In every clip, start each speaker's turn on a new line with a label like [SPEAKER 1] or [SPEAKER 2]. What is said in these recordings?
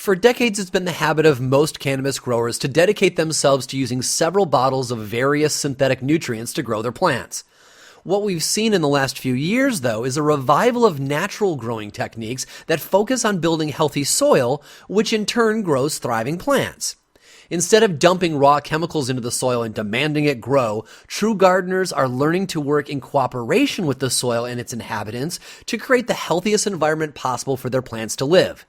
[SPEAKER 1] For decades, it's been the habit of most cannabis growers to dedicate themselves to using several bottles of various synthetic nutrients to grow their plants. What we've seen in the last few years, though, is a revival of natural growing techniques that focus on building healthy soil, which in turn grows thriving plants. Instead of dumping raw chemicals into the soil and demanding it grow, true gardeners are learning to work in cooperation with the soil and its inhabitants to create the healthiest environment possible for their plants to live.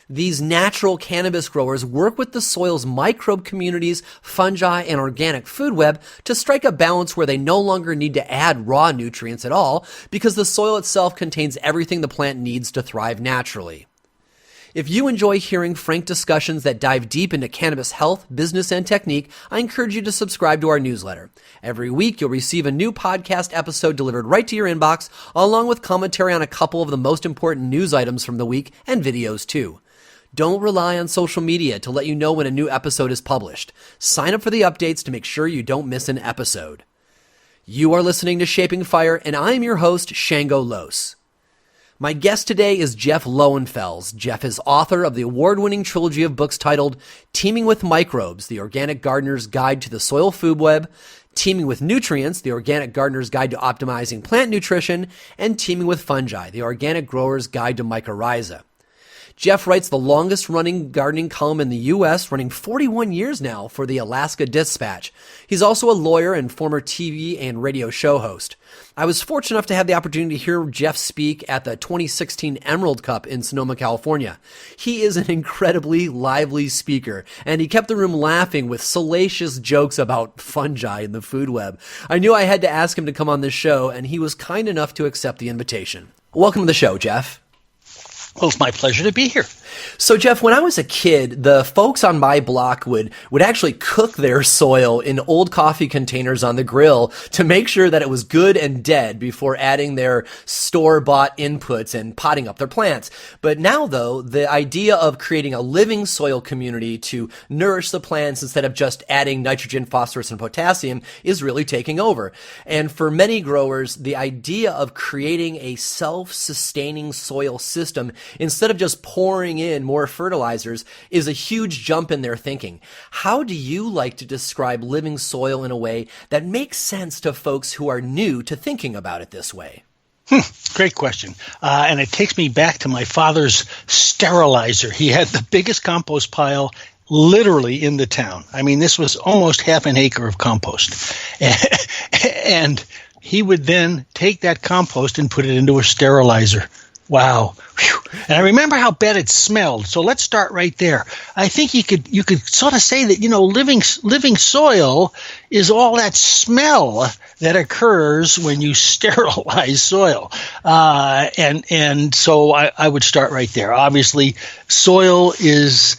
[SPEAKER 1] These natural cannabis growers work with the soil's microbe communities, fungi, and organic food web to strike a balance where they no longer need to add raw nutrients at all because the soil itself contains everything the plant needs to thrive naturally. If you enjoy hearing frank discussions that dive deep into cannabis health, business, and technique, I encourage you to subscribe to our newsletter. Every week, you'll receive a new podcast episode delivered right to your inbox, along with commentary on a couple of the most important news items from the week and videos too. Don't rely on social media to let you know when a new episode is published. Sign up for the updates to make sure you don't miss an episode. You are listening to Shaping Fire, and I'm your host, Shango Los. My guest today is Jeff Lowenfels. Jeff is author of the award-winning trilogy of books titled Teaming with Microbes, The Organic Gardener's Guide to the Soil Food Web, Teaming with Nutrients, The Organic Gardener's Guide to Optimizing Plant Nutrition, and Teaming with Fungi, The Organic Grower's Guide to Mycorrhizal. Jeff writes the longest-running gardening column in the U.S., running 41 years now for the Alaska Dispatch. He's also a lawyer and former TV and radio show host. I was fortunate enough to have the opportunity to hear Jeff speak at the 2016 Emerald Cup in Sonoma, California. He is an incredibly lively speaker, and he kept the room laughing with salacious jokes about fungi in the food web. I knew I had to ask him to come on this show, and he was kind enough to accept the invitation. Welcome to the show, Jeff.
[SPEAKER 2] Well, it's my pleasure to be here.
[SPEAKER 1] So, Jeff, when I was a kid, the folks on my block would actually cook their soil in old coffee containers on the grill to make sure that it was good and dead before adding their store-bought inputs and potting up their plants. But now, though, the idea of creating a living soil community to nourish the plants instead of just adding nitrogen, phosphorus, and potassium is really taking over. And for many growers, the idea of creating a self-sustaining soil system instead of just pouring in more fertilizers is a huge jump in their thinking. How do you like to describe living soil in a way that makes sense to folks who are new to thinking about it this way?
[SPEAKER 2] Great question. And it takes me back to my father's sterilizer. He had the biggest compost pile literally in the town. I mean, this was almost half an acre of compost. And he would then take that compost and put it into a sterilizer. Wow. Whew. And I remember how bad it smelled. So let's start right there. I think you could sort of say that, living soil is all that smell that occurs when you sterilize soil. And so I would start right there. Obviously, soil is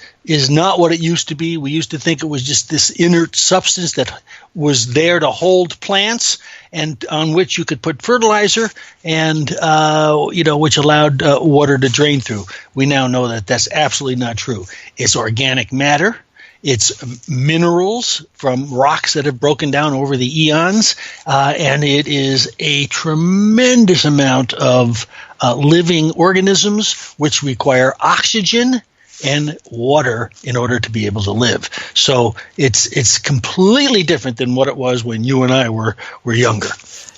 [SPEAKER 2] not what it used to be. We used to think it was just this inert substance that was there to hold plants and on which you could put fertilizer and, which allowed water to drain through. We now know that that's absolutely not true. It's organic matter. It's minerals from rocks that have broken down over the eons. And it is a tremendous amount of living organisms which require oxygen and water in order to be able to live. So it's completely different than what it was when you and I were younger.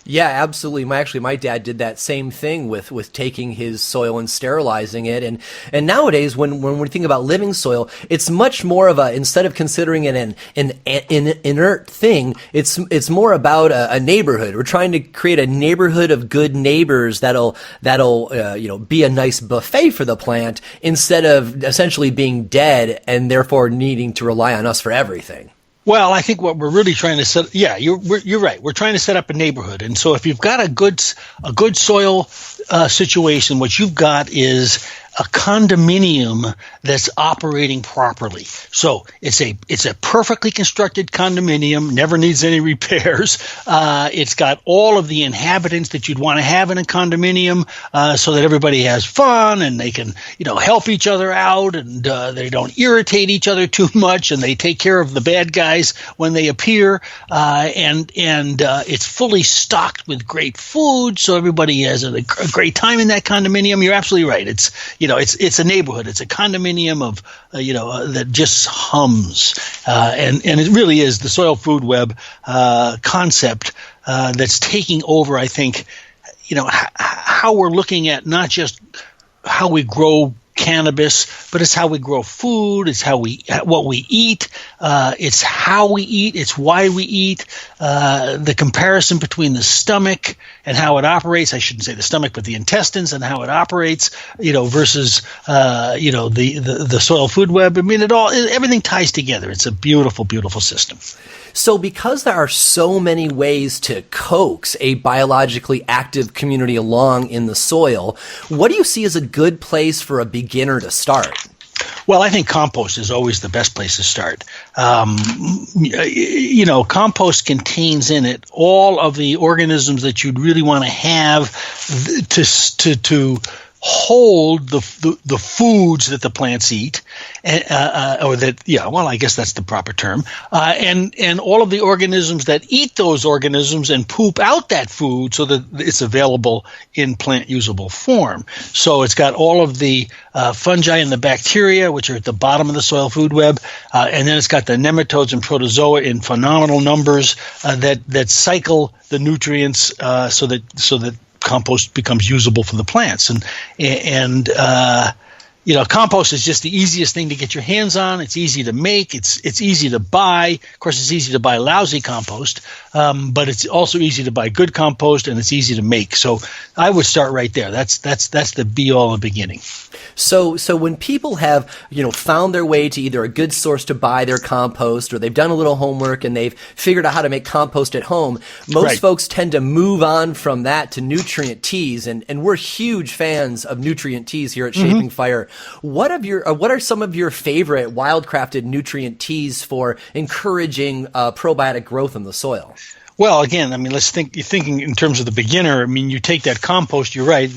[SPEAKER 1] Yeah, absolutely. My dad did that same thing with taking his soil and sterilizing it. And nowadays, when we think about living soil, it's much more of instead of considering it an inert thing, it's more about a neighborhood. We're trying to create a neighborhood of good neighbors that'll be a nice buffet for the plant instead of essentially being dead and therefore needing to rely on us for everything.
[SPEAKER 2] Well, I think what we're really trying to set, you're right. We're trying to set up a neighborhood, and so if you've got a good soil situation, what you've got is a condominium that's operating properly. So it's a perfectly constructed condominium, never needs any repairs. It's got all of the inhabitants that you'd want to have in a condominium, so that everybody has fun and they can, help each other out and they don't irritate each other too much and they take care of the bad guys when they appear. And it's fully stocked with great food, so everybody has a great time in that condominium. You're absolutely right. it's a neighborhood. It's a condominium of that just hums, and it really is the soil food web concept that's taking over. I think how we're looking at not just how we grow cannabis, but it's how we grow food. It's what we eat. It's how we eat. It's why we eat. The comparison between the stomach and how it operates. I shouldn't say the stomach, but the intestines and how it operates. Versus the soil food web. I mean, everything ties together. It's a beautiful, beautiful system.
[SPEAKER 1] So because there are so many ways to coax a biologically active community along in the soil, what do you see as a good place for a beginner to start?
[SPEAKER 2] Well, I think compost is always the best place to start. Compost contains in it all of the organisms that you'd really want to have to hold the foods that the plants eat, I guess that's the proper term, and all of the organisms that eat those organisms and poop out that food so that it's available in plant usable form. So it's got all of the fungi and the bacteria, which are at the bottom of the soil food web, and then it's got the nematodes and protozoa in phenomenal numbers that cycle the nutrients so that compost becomes usable for the plants, and compost is just the easiest thing to get your hands on. It's easy to make. It's easy to buy. Of course, it's easy to buy lousy compost, but it's also easy to buy good compost, and it's easy to make. So I would start right there. That's the be all and beginning.
[SPEAKER 1] So when people have, found their way to either a good source to buy their compost, or they've done a little homework and they've figured out how to make compost at home, most folks tend to move on from that to nutrient teas, and we're huge fans of nutrient teas here at Shaping Fire. What are some of your favorite wildcrafted nutrient teas for encouraging probiotic growth in the soil?
[SPEAKER 2] Well, again, I mean, you're thinking in terms of the beginner. I mean, you take that compost, you're right.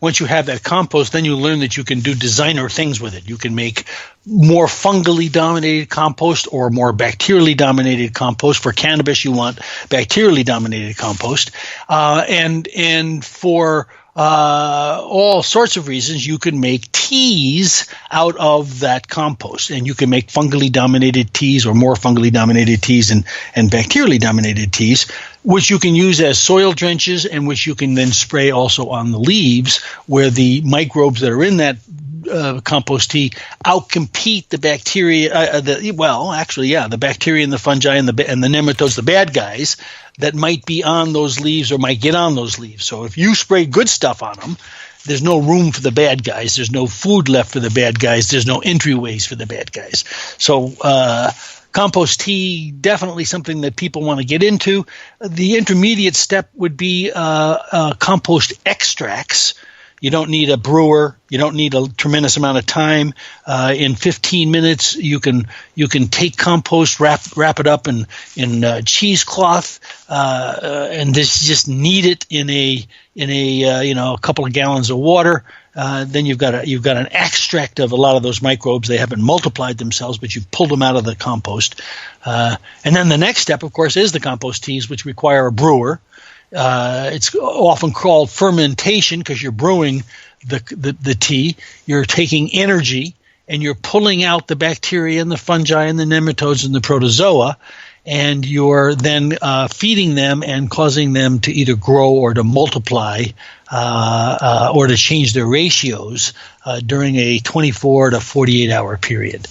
[SPEAKER 2] Once you have that compost, then you learn that you can do designer things with it. You can make more fungally dominated compost or more bacterially dominated compost. For cannabis, you want bacterially dominated compost. And for all sorts of reasons, you can make teas out of that compost, and you can make fungally dominated teas or more fungally dominated teas and bacterially dominated teas, which you can use as soil drenches and which you can then spray also on the leaves, where the microbes that are in that compost tea outcompete the bacteria. The bacteria and the fungi and the nematodes, the bad guys that might be on those leaves or might get on those leaves. So if you spray good stuff on them, there's no room for the bad guys. There's no food left for the bad guys. There's no entryways for the bad guys. So compost tea, definitely something that people want to get into. The intermediate step would be compost extracts. You don't need a brewer. You don't need a tremendous amount of time. In 15 minutes, you can take compost, wrap it up in cheesecloth, and just knead it in a couple of gallons of water. Then you've got an extract of a lot of those microbes. They haven't multiplied themselves, but you've pulled them out of the compost. And then the next step, of course, is the compost teas, which require a brewer. It's often called fermentation because you're brewing the tea. You're taking energy and you're pulling out the bacteria and the fungi and the nematodes and the protozoa, and you're then feeding them and causing them to either grow or to multiply or to change their ratios during a 24 to 48 hour period.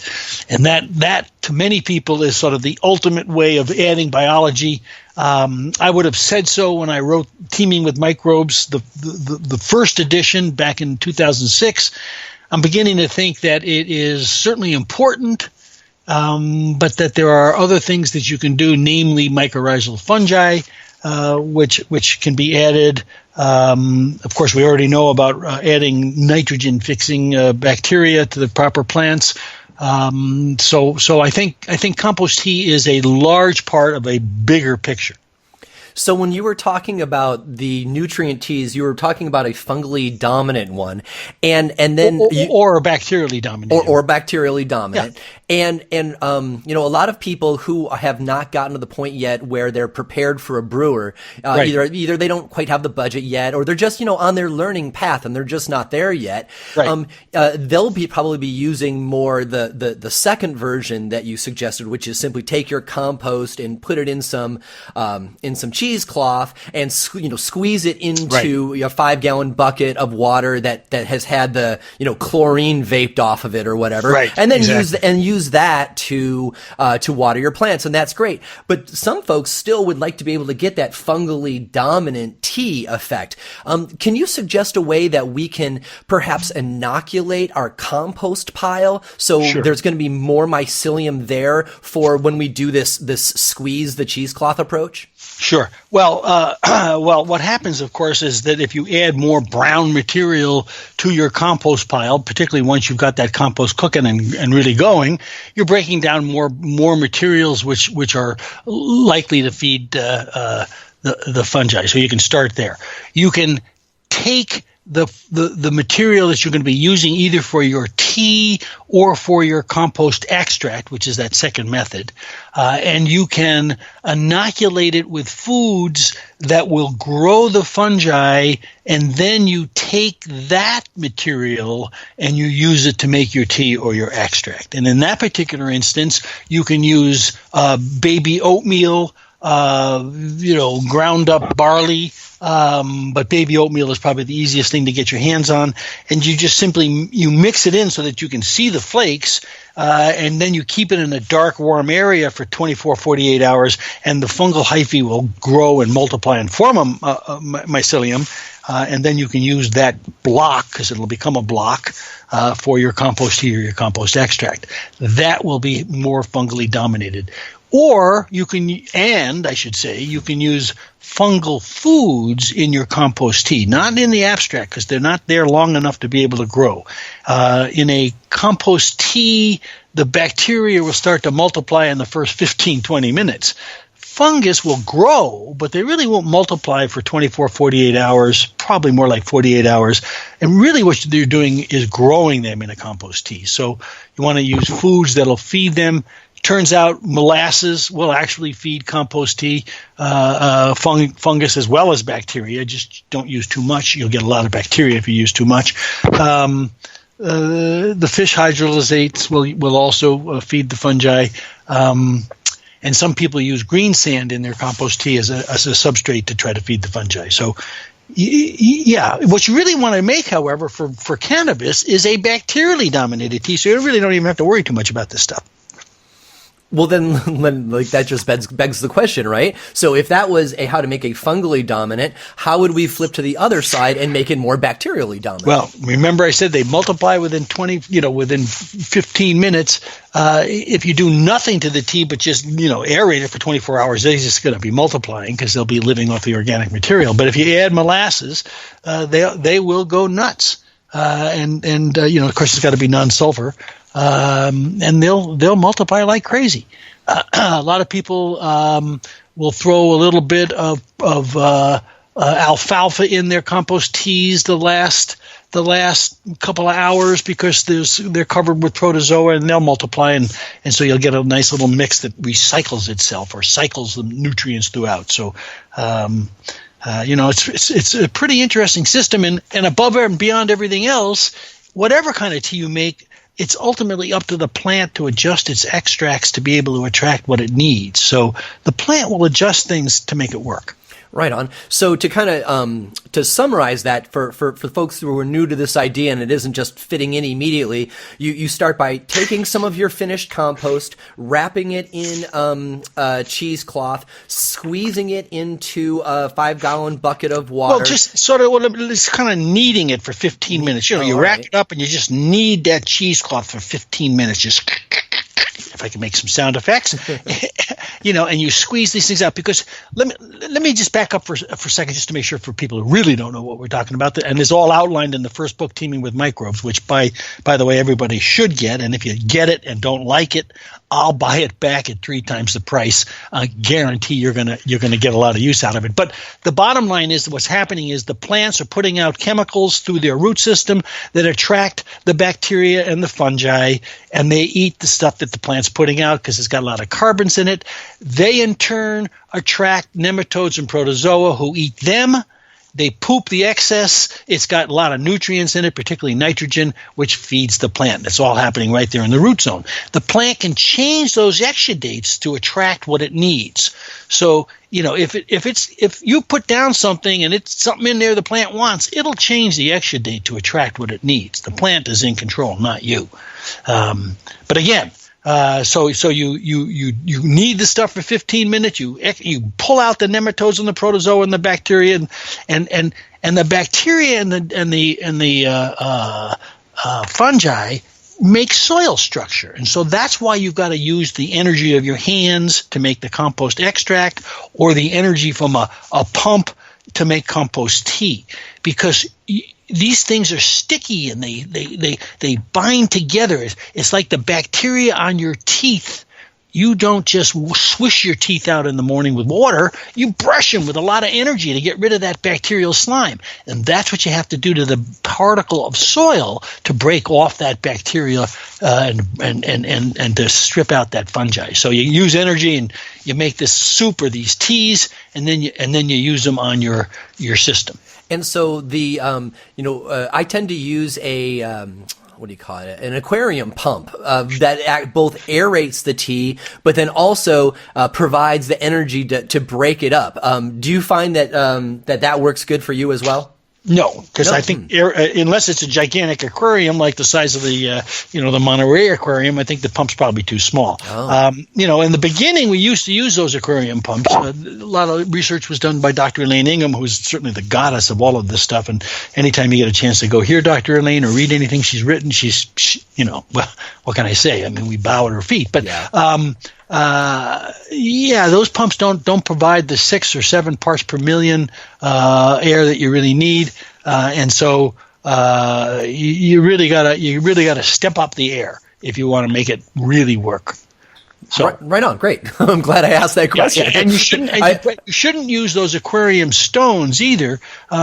[SPEAKER 2] And that to many people is sort of the ultimate way of adding biology. I would have said so when I wrote Teaming with Microbes, the first edition back in 2006. I'm beginning to think that it is certainly important, but that there are other things that you can do, namely mycorrhizal fungi, which can be added. Of course, we already know about adding nitrogen-fixing bacteria to the proper plants. So I think compost tea is a large part of a bigger picture.
[SPEAKER 1] So when you were talking about the nutrient teas, you were talking about a fungally dominant one, and then
[SPEAKER 2] or a bacterially dominant,
[SPEAKER 1] or bacterially dominant, and you know, a lot of people who have not gotten to the point yet where they're prepared for a brewer,
[SPEAKER 2] right.
[SPEAKER 1] either they don't quite have the budget yet, or they're just, you know, on their learning path and they're just not there yet.
[SPEAKER 2] Right.
[SPEAKER 1] They'll probably be using more the second version that you suggested, which is simply take your compost and put it in some cheesecloth and squeeze it into a 5-gallon bucket of water that has had the, you know, chlorine vaped off of it or whatever,
[SPEAKER 2] right.
[SPEAKER 1] And then
[SPEAKER 2] exactly.
[SPEAKER 1] use that to water your plants, and that's great. But some folks still would like to be able to get that fungally dominant tea effect. Can you suggest a way that we can perhaps inoculate our compost pile so there's going to be more mycelium there for when we do this squeeze the cheesecloth approach?
[SPEAKER 2] Sure. Well, what happens, of course, is that if you add more brown material to your compost pile, particularly once you've got that compost cooking and really going, you're breaking down more materials which are likely to feed the fungi. So you can start there. You can take the material that you're going to be using either for your tea or for your compost extract, which is that second method, and you can inoculate it with foods that will grow the fungi, and then you take that material and you use it to make your tea or your extract. And in that particular instance, you can use baby oatmeal, ground up barley, but baby oatmeal is probably the easiest thing to get your hands on. And you just simply mix it in so that you can see the flakes, and then you keep it in a dark, warm area for 24, 48 hours, and the fungal hyphae will grow and multiply and form a mycelium. And then you can use that block, because it'll become a block, for your compost tea or your compost extract. That will be more fungally dominated. Or you can use fungal foods in your compost tea, not in the abstract because they're not there long enough to be able to grow. In a compost tea, the bacteria will start to multiply in the first 15, 20 minutes. Fungus will grow, but they really won't multiply for 24, 48 hours, probably more like 48 hours. And really what they're doing is growing them in a compost tea. So you want to use foods that'll feed them. Turns out molasses will actually feed compost tea, fungus as well as bacteria. Just don't use too much. You'll get a lot of bacteria if you use too much. The fish hydrolysates will also feed the fungi. And some people use green sand in their compost tea as a substrate to try to feed the fungi. So, yeah, what you really want to make, however, for cannabis is a bacterially dominated tea. So you really don't even have to worry too much about this stuff.
[SPEAKER 1] Well, then like that just begs the question, right? So if that was how to make a fungally dominant, how would we flip to the other side and make it more bacterially dominant?
[SPEAKER 2] Well, remember I said they multiply within 15 minutes. If you do nothing to the tea but just, aerate it for 24 hours, they're just going to be multiplying because they'll be living off the organic material. But if you add molasses, they will go nuts. And of course, it's got to be non-sulfur. And they'll multiply like crazy. A lot of people will throw a little bit of alfalfa in their compost teas the last couple of hours because they're covered with protozoa, and they'll multiply, and so you'll get a nice little mix that recycles itself or cycles the nutrients throughout. So it's a pretty interesting system, and above and beyond everything else, whatever kind of tea you make, it's ultimately up to the plant to adjust its extracts to be able to attract what it needs. So the plant will adjust things to make it work.
[SPEAKER 1] Right on. So to kind of to summarize that for folks who are new to this idea and it isn't just fitting in immediately, you start by taking some of your finished compost, wrapping it in cheesecloth, squeezing it into a 5-gallon bucket of water.
[SPEAKER 2] Well, just sort of it's kind of kneading it for 15 minutes. You wrap it up and you just knead that cheesecloth for 15 minutes. Just if I can make some sound effects, and you squeeze these things out. Because let me just back up for a second, just to make sure for people who really don't know what we're talking about. And it's all outlined in the first book, Teaming with Microbes, which by the way, everybody should get. And if you get it and don't like it, I'll buy it back at 3 times the price. I guarantee you're gonna get a lot of use out of it. But the bottom line is what's happening is the plants are putting out chemicals through their root system that attract the bacteria and the fungi, and they eat the stuff that the plant's putting out because it's got a lot of carbons in it. They in turn attract nematodes and protozoa who eat them. They poop the excess. It's got a lot of nutrients in it, particularly nitrogen, which feeds the plant. It's all happening right there in the root zone. The plant can change those exudates to attract what it needs. So, if you put down something and it's something in there the plant wants, it'll change the exudate to attract what it needs. The plant is in control, not you. But again, so you need the stuff for 15 minutes. You pull out the nematodes and the protozoa and the bacteria and the bacteria and the fungi make soil structure. And so that's why you've got to use the energy of your hands to make the compost extract, or the energy from a pump to make compost tea, because these things are sticky and they bind together. It's like the bacteria on your teeth. You don't just swish your teeth out in the morning with water. You brush them with a lot of energy to get rid of that bacterial slime. And that's what you have to do to the particle of soil to break off that bacteria and to strip out that fungi. So you use energy and you make this soup or these teas, and then you use them on your system.
[SPEAKER 1] And so I tend to use a what do you call it? An aquarium pump that both aerates the tea, but then also provides the energy to break it up. Do you find that that works good for you as well?
[SPEAKER 2] No, because I think unless it's a gigantic aquarium like the size of the the Monterey aquarium, I think the pump's probably too small. Oh. In the beginning, we used to use those aquarium pumps. A lot of research was done by Dr. Elaine Ingham, who's certainly the goddess of all of this stuff. And anytime you get a chance to go hear Dr. Elaine or read anything she's written, she's well, what can I say? I mean, we bow at her feet. But those pumps don't provide the 6 or 7 parts per million air that you really need, and so you really gotta step up the air if you want to make it really work. So
[SPEAKER 1] right on, great. I'm glad I asked that question.
[SPEAKER 2] Yeah, and you shouldn't use those aquarium stones either,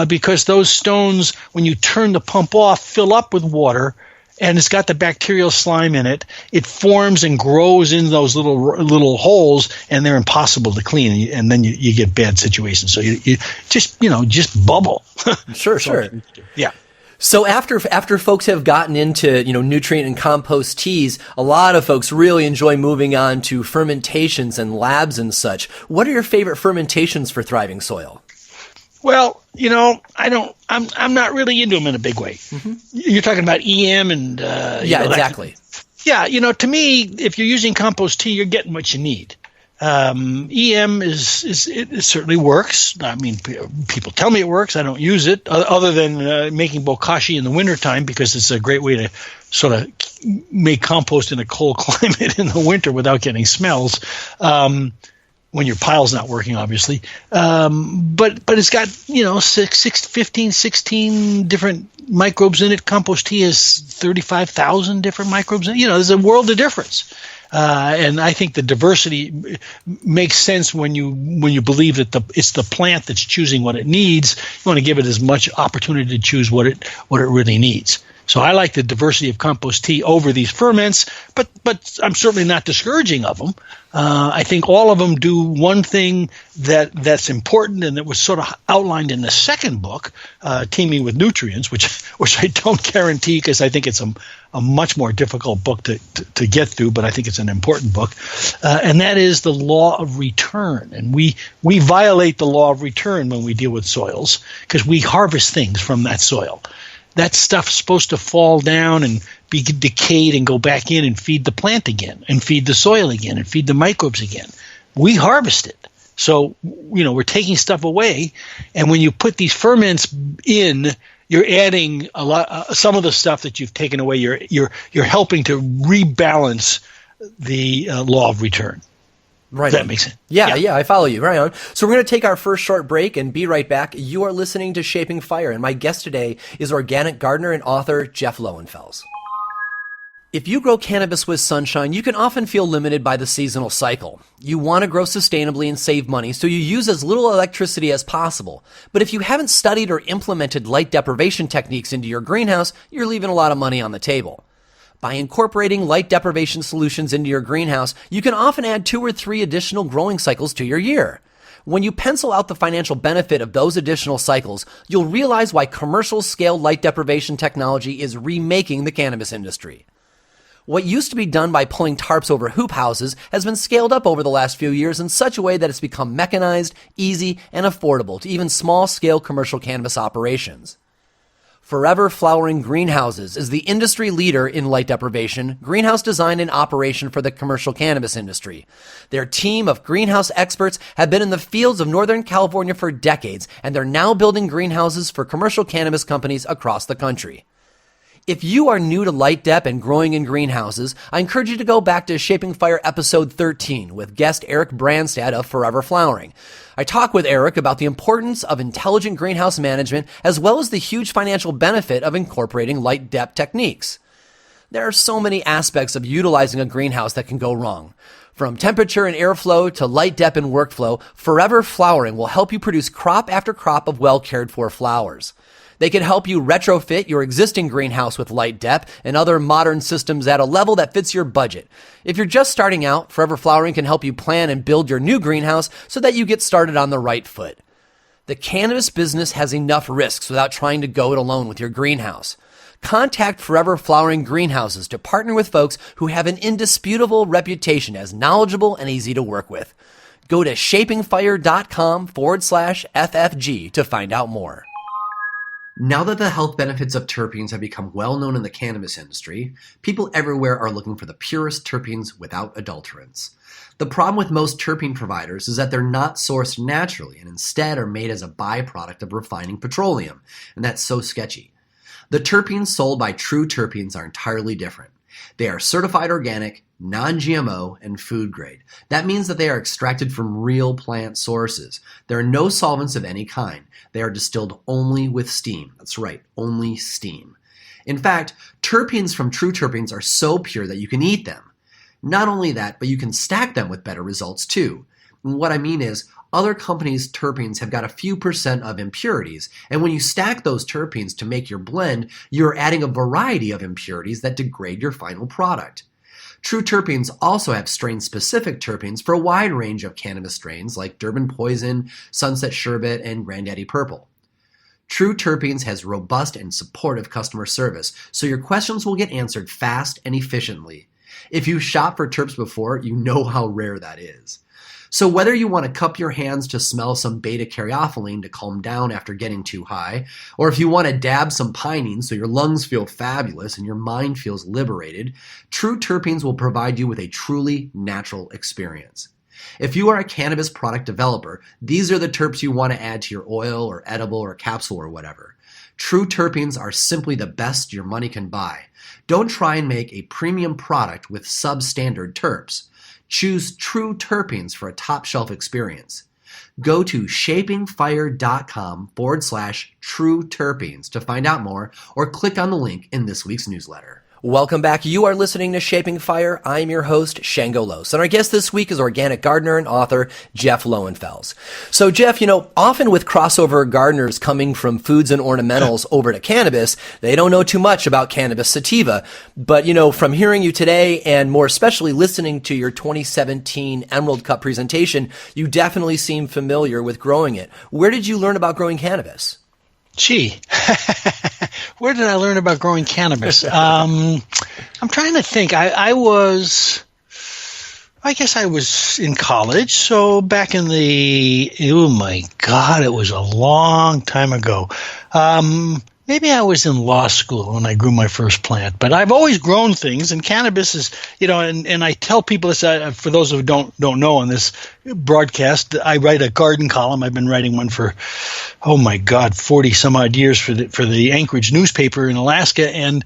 [SPEAKER 2] because those stones, when you turn the pump off, fill up with water. And it's got the bacterial slime in it. It forms and grows in those little holes, and they're impossible to clean. And then you get bad situations. So you just bubble.
[SPEAKER 1] Sure.
[SPEAKER 2] Yeah.
[SPEAKER 1] So after folks have gotten into nutrient and compost teas, a lot of folks really enjoy moving on to fermentations and labs and such. What are your favorite fermentations for thriving soil?
[SPEAKER 2] Well, I'm not really into them in a big way. Mm-hmm. You're talking about EM and
[SPEAKER 1] exactly.
[SPEAKER 2] To me, if you're using compost tea, you're getting what you need. EM it certainly works. I mean, people tell me it works. I don't use it other than making Bokashi in the wintertime, because it's a great way to sort of make compost in a cold climate in the winter without getting smells. When your pile's not working, obviously. But it's got, 16 different microbes in it. Compost tea has 35,000 different microbes in it. There's a world of difference. And I think the diversity makes sense when you believe that it's the plant that's choosing what it needs. You want to give it as much opportunity to choose what it really needs. So I like the diversity of compost tea over these ferments, but I'm certainly not discouraging of them. I think all of them do one thing that's important, and that was sort of outlined in the second book, Teaming with Nutrients, which I don't guarantee, because I think it's a much more difficult book to get through, but I think it's an important book, and that is the law of return. And we violate the law of return when we deal with soils, because we harvest things from that soil. That stuff's supposed to fall down and be decayed and go back in and feed the plant again, and feed the soil again, and feed the microbes again. We harvest it. So, we're taking stuff away. And when you put these ferments in, you're adding a lot, some of the stuff that you've taken away. You're helping to rebalance the law of return.
[SPEAKER 1] Right.
[SPEAKER 2] Does that make sense?
[SPEAKER 1] Yeah, I follow you. Right on. So we're going to take our first short break and be right back. You are listening to Shaping Fire, and my guest today is organic gardener and author Jeff Lowenfels. If you grow cannabis with sunshine, you can often feel limited by the seasonal cycle. You want to grow sustainably and save money, so you use as little electricity as possible. But if you haven't studied or implemented light deprivation techniques into your greenhouse, you're leaving a lot of money on the table. By incorporating light deprivation solutions into your greenhouse, you can often add 2 or 3 additional growing cycles to your year. When you pencil out the financial benefit of those additional cycles, you'll realize why commercial-scale light deprivation technology is remaking the cannabis industry. What used to be done by pulling tarps over hoop houses has been scaled up over the last few years in such a way that it's become mechanized, easy, and affordable to even small-scale commercial cannabis operations. Forever Flowering Greenhouses is the industry leader in light deprivation, greenhouse design, and operation for the commercial cannabis industry. Their team of greenhouse experts have been in the fields of Northern California for decades, and they're now building greenhouses for commercial cannabis companies across the country. If you are new to light dep and growing in greenhouses, I encourage you to go back to Shaping Fire episode 13 with guest Eric Branstad of Forever Flowering. I talk with Eric about the importance of intelligent greenhouse management as well as the huge financial benefit of incorporating light dep techniques. There are so many aspects of utilizing a greenhouse that can go wrong. From temperature and airflow to light dep and workflow, Forever Flowering will help you produce crop after crop of well-cared-for flowers. They can help you retrofit your existing greenhouse with light dep and other modern systems at a level that fits your budget. If you're just starting out, Forever Flowering can help you plan and build your new greenhouse so that you get started on the right foot. The cannabis business has enough risks without trying to go it alone with your greenhouse. Contact Forever Flowering Greenhouses to partner with folks who have an indisputable reputation as knowledgeable and easy to work with. Go to shapingfire.com/FFG to find out more. Now that the health benefits of terpenes have become well known in the cannabis industry, people everywhere are looking for the purest terpenes without adulterants. The problem with most terpene providers is that they're not sourced naturally and instead are made as a byproduct of refining petroleum, and that's so sketchy. The terpenes sold by True Terpenes are entirely different. They are certified organic, non-GMO, and food grade. That means that they are extracted from real plant sources. There are no solvents of any kind. They are distilled only with steam. That's right, only steam. In fact, terpenes from True Terpenes are so pure that you can eat them. Not only that, but you can stack them with better results too. And what I mean is, other companies' terpenes have got a few % of impurities, and when you stack those terpenes to make your blend, you're adding a variety of impurities that degrade your final product. True Terpenes also have strain-specific terpenes for a wide range of cannabis strains like Durban Poison, Sunset Sherbet, and Granddaddy Purple. True Terpenes has robust and supportive customer service, so your questions will get answered fast and efficiently. If you shop for terps before, you know how rare that is. So whether you want to cup your hands to smell some beta-caryophyllene to calm down after getting too high, or if you want to dab some pinene so your lungs feel fabulous and your mind feels liberated, True Terpenes will provide you with a truly natural experience. If you are a cannabis product developer, these are the terps you want to add to your oil or edible or capsule or whatever. True Terpenes are simply the best your money can buy. Don't try and make a premium product with substandard terps. Choose True Terpenes for a top-shelf experience. Go to shapingfire.com/True Terpenes to find out more, or click on the link in this week's newsletter. Welcome back. You are listening to Shaping Fire. I'm your host, Shango Los. And our guest this week is organic gardener and author Jeff Lowenfels. So, Jeff, often with crossover gardeners coming from foods and ornamentals over to cannabis, they don't know too much about cannabis sativa. But, from hearing you today and more especially listening to your 2017 Emerald Cup presentation, you definitely seem familiar with growing it. Where did you learn about growing cannabis?
[SPEAKER 2] Gee, where did I learn about growing cannabis? I'm trying to think. I guess I was in college. So back in oh my God, it was a long time ago. Maybe I was in law school when I grew my first plant, but I've always grown things, and cannabis is, and I tell people this, for those who don't know on this broadcast, I write a garden column. I've been writing one for, 40 some odd years for the Anchorage newspaper in Alaska. And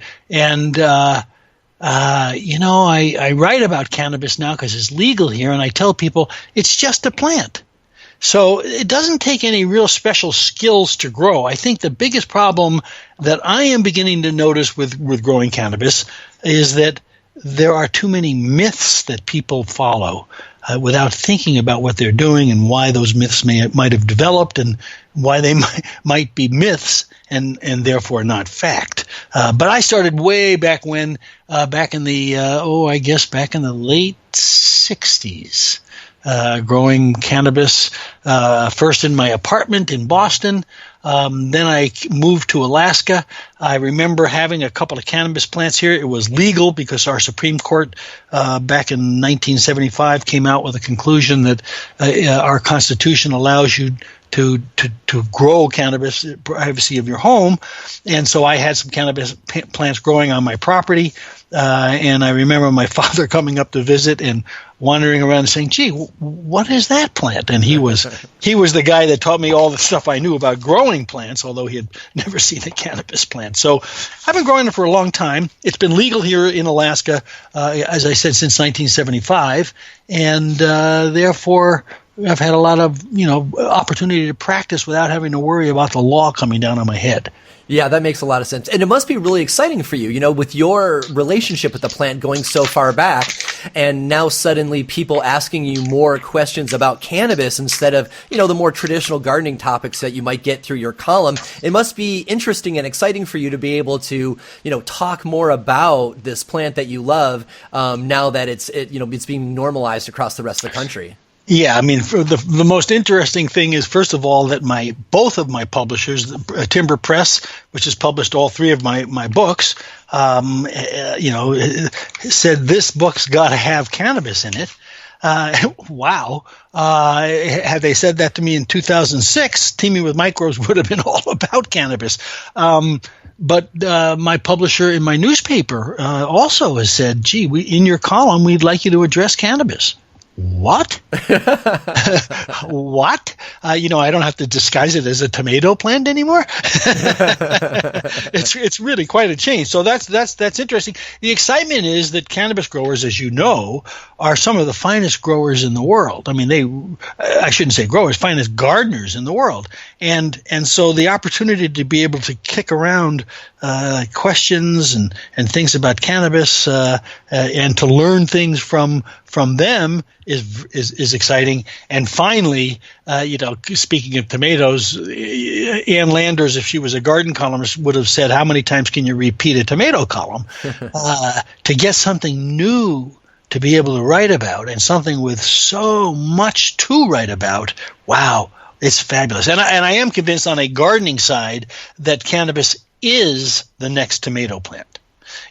[SPEAKER 2] I write about cannabis now because it's legal here, and I tell people it's just a plant. So it doesn't take any real special skills to grow. I think the biggest problem that I am beginning to notice with growing cannabis is that there are too many myths that people follow without thinking about what they're doing and why those myths might have developed and why they might be myths and therefore not fact. But I started way back when, back in the late 60s. Growing cannabis, first in my apartment in Boston. Then I moved to Alaska. I remember having a couple of cannabis plants here. It was legal because our Supreme Court back in 1975 came out with a conclusion that our Constitution allows you to grow cannabis in privacy of your home. And so I had some cannabis plants growing on my property. And I remember my father coming up to visit and wandering around and saying, "Gee, what is that plant?" And he was the guy that taught me all the stuff I knew about growing plants, although he had never seen a cannabis plant. So I've been growing it for a long time. It's been legal here in Alaska, as I said, since 1975, and therefore I've had a lot of opportunity to practice without having to worry about the law coming down on my head.
[SPEAKER 1] Yeah, that makes a lot of sense. And it must be really exciting for you, with your relationship with the plant going so far back, and now suddenly people asking you more questions about cannabis instead of, the more traditional gardening topics that you might get through your column. It must be interesting and exciting for you to be able to, talk more about this plant that you love, now that it's being normalized across the rest of the country.
[SPEAKER 2] Yeah, I mean, for the most interesting thing is, first of all, that both of my publishers, Timber Press, which has published all three of my books, said this book's got to have cannabis in it. Wow. Had they said that to me in 2006, Teaming with Microbes would have been all about cannabis. But my publisher in my newspaper also has said, "Gee, in your column, we'd like you to address cannabis." What? What? I don't have to disguise it as a tomato plant anymore. It's really quite a change. So that's interesting. The excitement is that cannabis growers, as you know, are some of the finest growers in the world. I mean, I shouldn't say growers, finest gardeners in the world. And so the opportunity to be able to kick around questions and things about cannabis and to learn things from them is exciting. And finally, speaking of tomatoes, Ann Landers, if she was a garden columnist, would have said, "How many times can you repeat a tomato column?" To get something new to be able to write about, and something with so much to write about, wow, it's fabulous. And I am convinced on a gardening side that cannabis is the next tomato plant.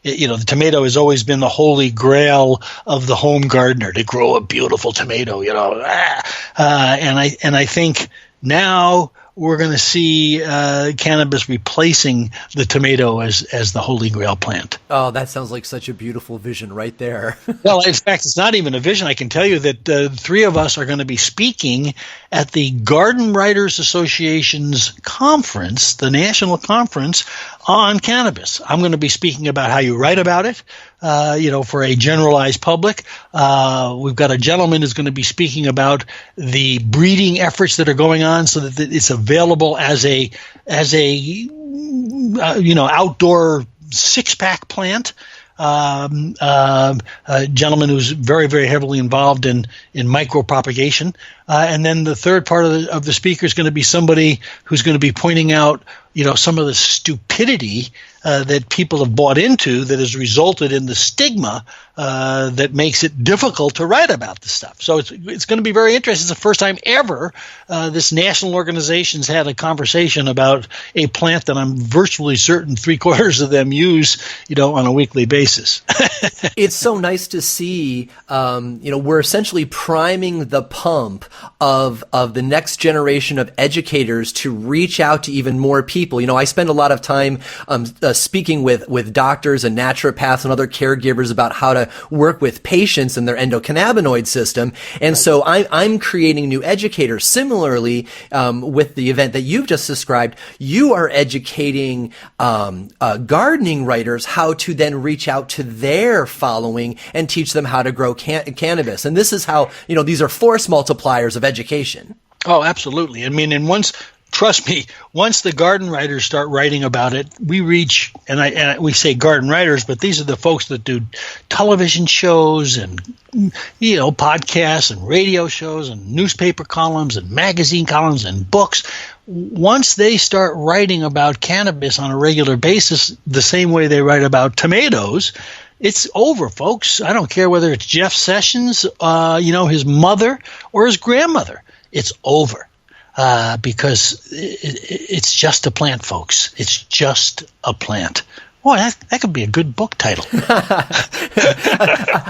[SPEAKER 2] The tomato has always been the holy grail of the home gardener, to grow a beautiful tomato, and I think now we're going to see cannabis replacing the tomato as the holy grail plant.
[SPEAKER 1] Oh, that sounds like such a beautiful vision right there.
[SPEAKER 2] Well, in fact, it's not even a vision. I can tell you that three of us are going to be speaking at the Garden Writers Association's conference, the national conference on cannabis. I'm going to be speaking about how you write about it, for a generalized public. We've got a gentleman who's going to be speaking about the breeding efforts that are going on so that it's available as a outdoor six-pack plant. A gentleman who's very, very heavily involved in micropropagation. And then the third part of the speaker is going to be somebody who's going to be pointing out, some of the stupidity that people have bought into that has resulted in the stigma that makes it difficult to write about this stuff. So it's going to be very interesting. It's the first time ever this national organization's had a conversation about a plant that I'm virtually certain 3/4 of them use, on a weekly basis.
[SPEAKER 1] It's so nice to see, we're essentially priming the pump of the next generation of educators to reach out to even more people people. I spend a lot of time speaking with doctors and naturopaths and other caregivers about how to work with patients and their endocannabinoid system. And so I'm creating new educators. Similarly, with the event that you've just described, you are educating gardening writers how to then reach out to their following and teach them how to grow cannabis. And this is how, these are force multipliers of education.
[SPEAKER 2] Oh, absolutely. I mean, and trust me, once the garden writers start writing about it, we reach, and we say garden writers, but these are the folks that do television shows and, podcasts and radio shows and newspaper columns and magazine columns and books. Once they start writing about cannabis on a regular basis, the same way they write about tomatoes, it's over, folks. I don't care whether it's Jeff Sessions, his mother or his grandmother. It's over because it's just a plant, folks. It's just a plant. Boy, that could be a good book title.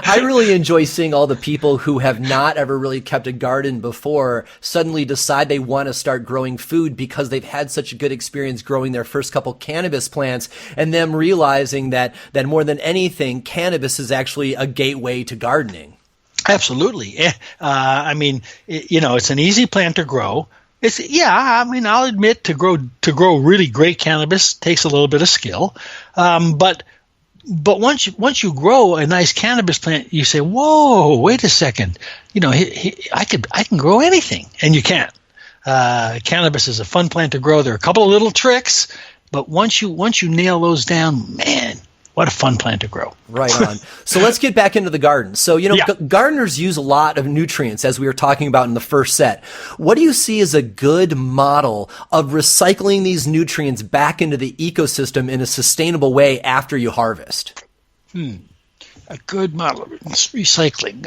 [SPEAKER 1] I really enjoy seeing all the people who have not ever really kept a garden before suddenly decide they want to start growing food because they've had such a good experience growing their first couple cannabis plants, and them realizing that more than anything, cannabis is actually a gateway to gardening.
[SPEAKER 2] Absolutely. It's an easy plant to grow. I'll admit to grow really great cannabis takes a little bit of skill. But once you grow a nice cannabis plant, you say, "Whoa, wait a second. I can grow anything," and you can. Cannabis is a fun plant to grow. There are a couple of little tricks, but once you nail those down, man, what a fun plant to grow.
[SPEAKER 1] Right on. So let's get back into the garden. So, gardeners use a lot of nutrients, as we were talking about in the first set. What do you see as a good model of recycling these nutrients back into the ecosystem in a sustainable way after you harvest?
[SPEAKER 2] A good model of recycling.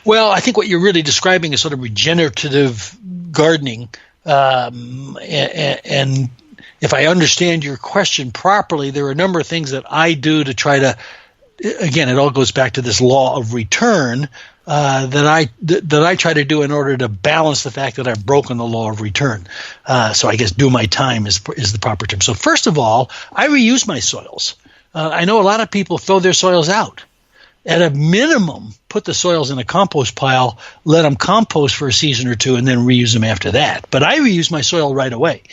[SPEAKER 2] Well, I think what you're really describing is sort of regenerative gardening, and if I understand your question properly, there are a number of things that I do to try to, again, it all goes back to this law of return that I try to do in order to balance the fact that I've broken the law of return. So I guess do my time is the proper term. So first of all, I reuse my soils. I know a lot of people throw their soils out. At a minimum, put the soils in a compost pile, let them compost for a season or two, and then reuse them after that. But I reuse my soil right away.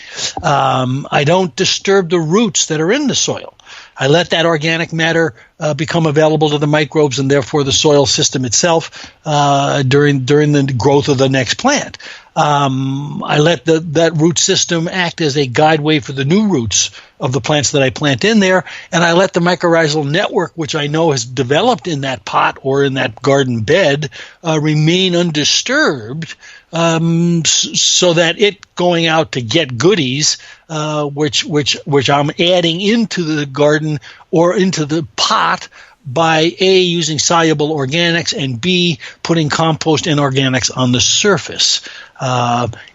[SPEAKER 2] I don't disturb the roots that are in the soil. I let that organic matter become available to the microbes and therefore the soil system itself during the growth of the next plant. I let that root system act as a guideway for the new roots of the plants that I plant in there, and I let the mycorrhizal network, which I know has developed in that pot or in that garden bed, remain undisturbed, so that it going out to get goodies, which I'm adding into the garden or into the pot by A, using soluble organics, and B, putting compost and organics on the surface.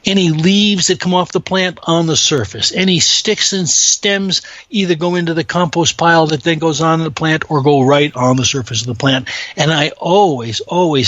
[SPEAKER 2] Any leaves that come off the plant on the surface. Any sticks and stems either go into the compost pile that then goes on the plant or go right on the surface of the plant. And I always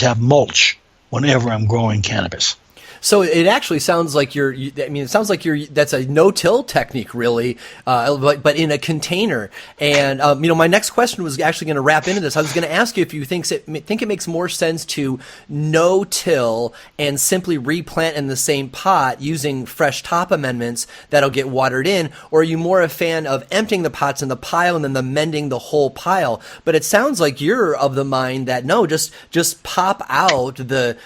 [SPEAKER 2] have mulch whenever I'm growing cannabis.
[SPEAKER 1] So it actually sounds like that's a no-till technique, really, but in a container. And my next question was actually going to wrap into this. I was going to ask you if you think it makes more sense to no-till and simply replant in the same pot using fresh top amendments that'll get watered in, or are you more a fan of emptying the pots in the pile and then amending the whole pile? But it sounds like you're of the mind that no, just pop out the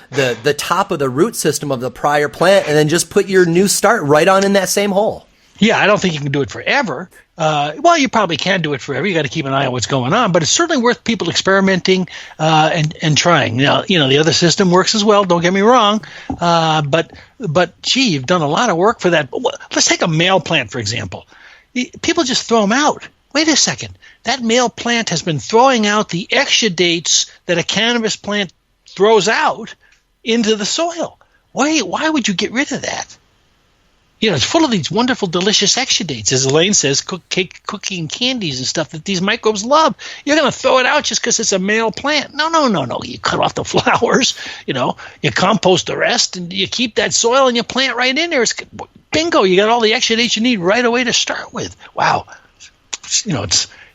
[SPEAKER 1] top of the root system of the prior plant and then just put your new start right on in that same hole.
[SPEAKER 2] Yeah, I don't think you can do it forever. Well, you probably can do it forever. You got to keep an eye on what's going on, but it's certainly worth people experimenting and trying. Now, the other system works as well. Don't get me wrong, but gee, you've done a lot of work for that. Let's take a male plant, for example. People just throw them out. Wait a second. That male plant has been throwing out the exudates that a cannabis plant throws out into the soil. Why would you get rid of that? it's full of these wonderful, delicious exudates, as Elaine says, cooking candies and stuff that these microbes love. You're going to throw it out just because it's a male plant. No. You cut off the flowers, you compost the rest, and you keep that soil and you plant right in there. It's bingo. You got all the exudates you need right away to start with. Wow. It's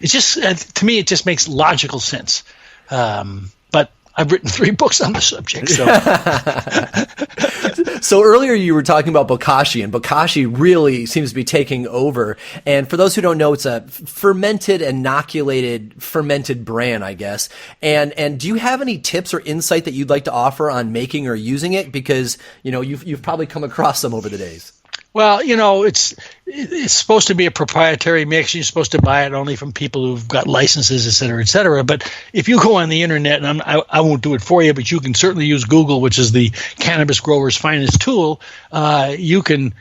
[SPEAKER 2] just, to me, it just makes logical sense. But I've written 3 books on the subject. So,
[SPEAKER 1] so earlier you were talking about Bokashi, and Bokashi really seems to be taking over. And for those who don't know, it's a fermented, inoculated, fermented bran, I guess. And do you have any tips or insight that you'd like to offer on making or using it? Because you've probably come across them over the days.
[SPEAKER 2] Well, it's supposed to be a proprietary mix. You're supposed to buy it only from people who've got licenses, et cetera, et cetera. But if you go on the internet, and I won't do it for you, but you can certainly use Google, which is the cannabis grower's finest tool. You can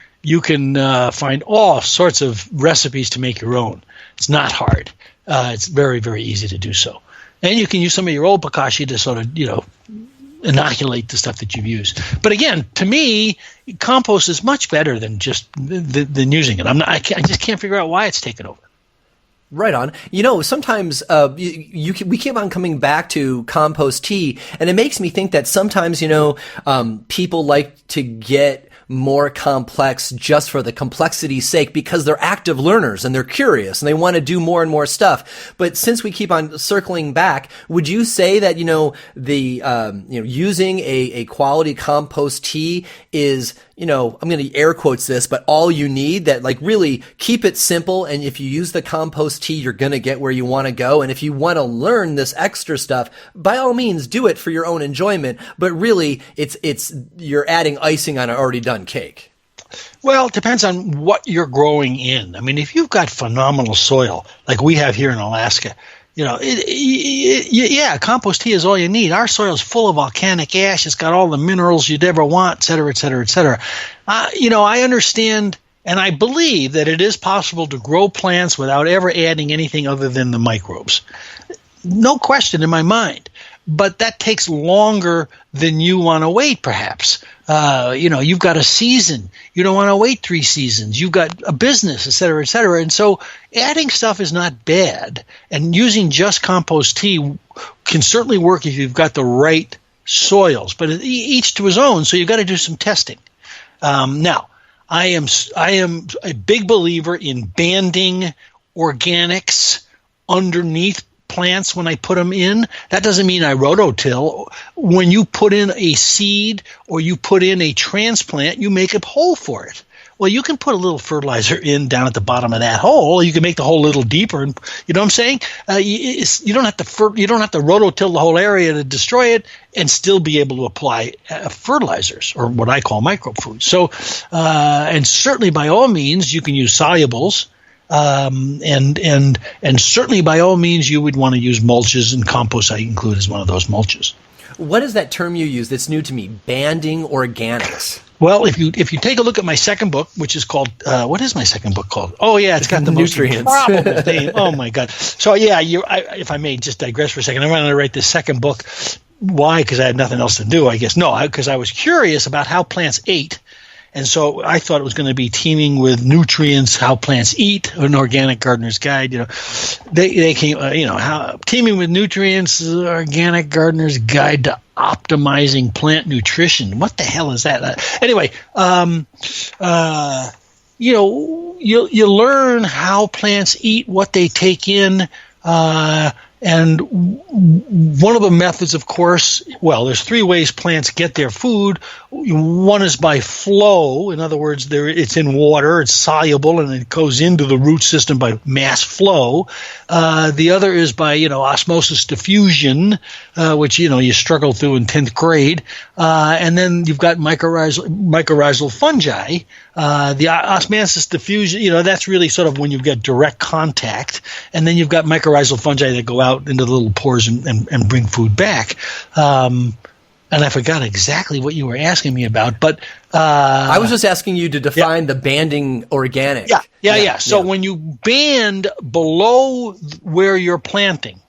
[SPEAKER 2] find all sorts of recipes to make your own. It's not hard. It's very, very easy to do so. And you can use some of your old Bokashi to sort of, inoculate the stuff that you've used. But again, to me, compost is much better than just than using it. I just can't figure out why it's taken over.
[SPEAKER 1] Right on. Sometimes we keep on coming back to compost tea, and it makes me think that sometimes people like to get more complex just for the complexity's sake because they're active learners and they're curious and they want to do more and more stuff. But since we keep on circling back, would you say that, using a quality compost tea is, I'm going to air quotes this, but all you need, that like really keep it simple. And if you use the compost tea, you're going to get where you want to go. And if you want to learn this extra stuff, by all means, do it for your own enjoyment. But really, you're adding icing on an already done cake.
[SPEAKER 2] Well, it depends on what you're growing in. I mean, if you've got phenomenal soil, like we have here in Alaska, compost tea is all you need. Our soil is full of volcanic ash. It's got all the minerals you'd ever want, et cetera, et cetera, et cetera. I understand and I believe that it is possible to grow plants without ever adding anything other than the microbes. No question in my mind. But that takes longer than you want to wait, perhaps. You've got a season. You don't want to wait 3 seasons. You've got a business, et cetera, et cetera. And so adding stuff is not bad. And using just compost tea can certainly work if you've got the right soils. But each to his own, so you've got to do some testing. Now, I am a big believer in banding organics underneath plants when I put them in. That doesn't mean I rototill. When you put in a seed or you put in a transplant, you make a hole for it. Well, you can put a little fertilizer in down at the bottom of that hole. You can make the hole a little deeper, and you know what I'm saying? You don't have to rototill the whole area to destroy it, and still be able to apply fertilizers, or what I call microbe foods. So, and certainly by all means, you can use solubles. And certainly by all means you would want to use mulches, and compost I include as one of those mulches.
[SPEAKER 1] What is that term you use that's new to me? Banding organics.
[SPEAKER 2] Well, if you take a look at my second book, which is called what is my second book called? Oh yeah, it's got the
[SPEAKER 1] nutrients.
[SPEAKER 2] Most improbable name. Oh my God! So yeah, if I may just digress for a second, I wanted to write this second book. Why? Because I had nothing else to do, I guess. No, because I was curious about how plants ate. And so I thought it was going to be teeming with nutrients, how plants eat, an organic gardener's guide. They came, how teeming with nutrients, organic gardener's guide to optimizing plant nutrition. What the hell is that? Anyway, you learn how plants eat, what they take in, and one of the methods, of course, there's 3 ways plants get their food. One is by flow. In other words, it's in water, it's soluble, and it goes into the root system by mass flow. The other is by, osmosis diffusion, which, you struggle through in 10th grade. And then you've got mycorrhizal fungi. The osmosis diffusion, that's really sort of when you get direct contact. And then you've got mycorrhizal fungi that go out into the little pores and bring food back. And I forgot exactly what you were asking me about, but
[SPEAKER 1] I was just asking you to define the banding organic.
[SPEAKER 2] Yeah. So when you band below where you're planting,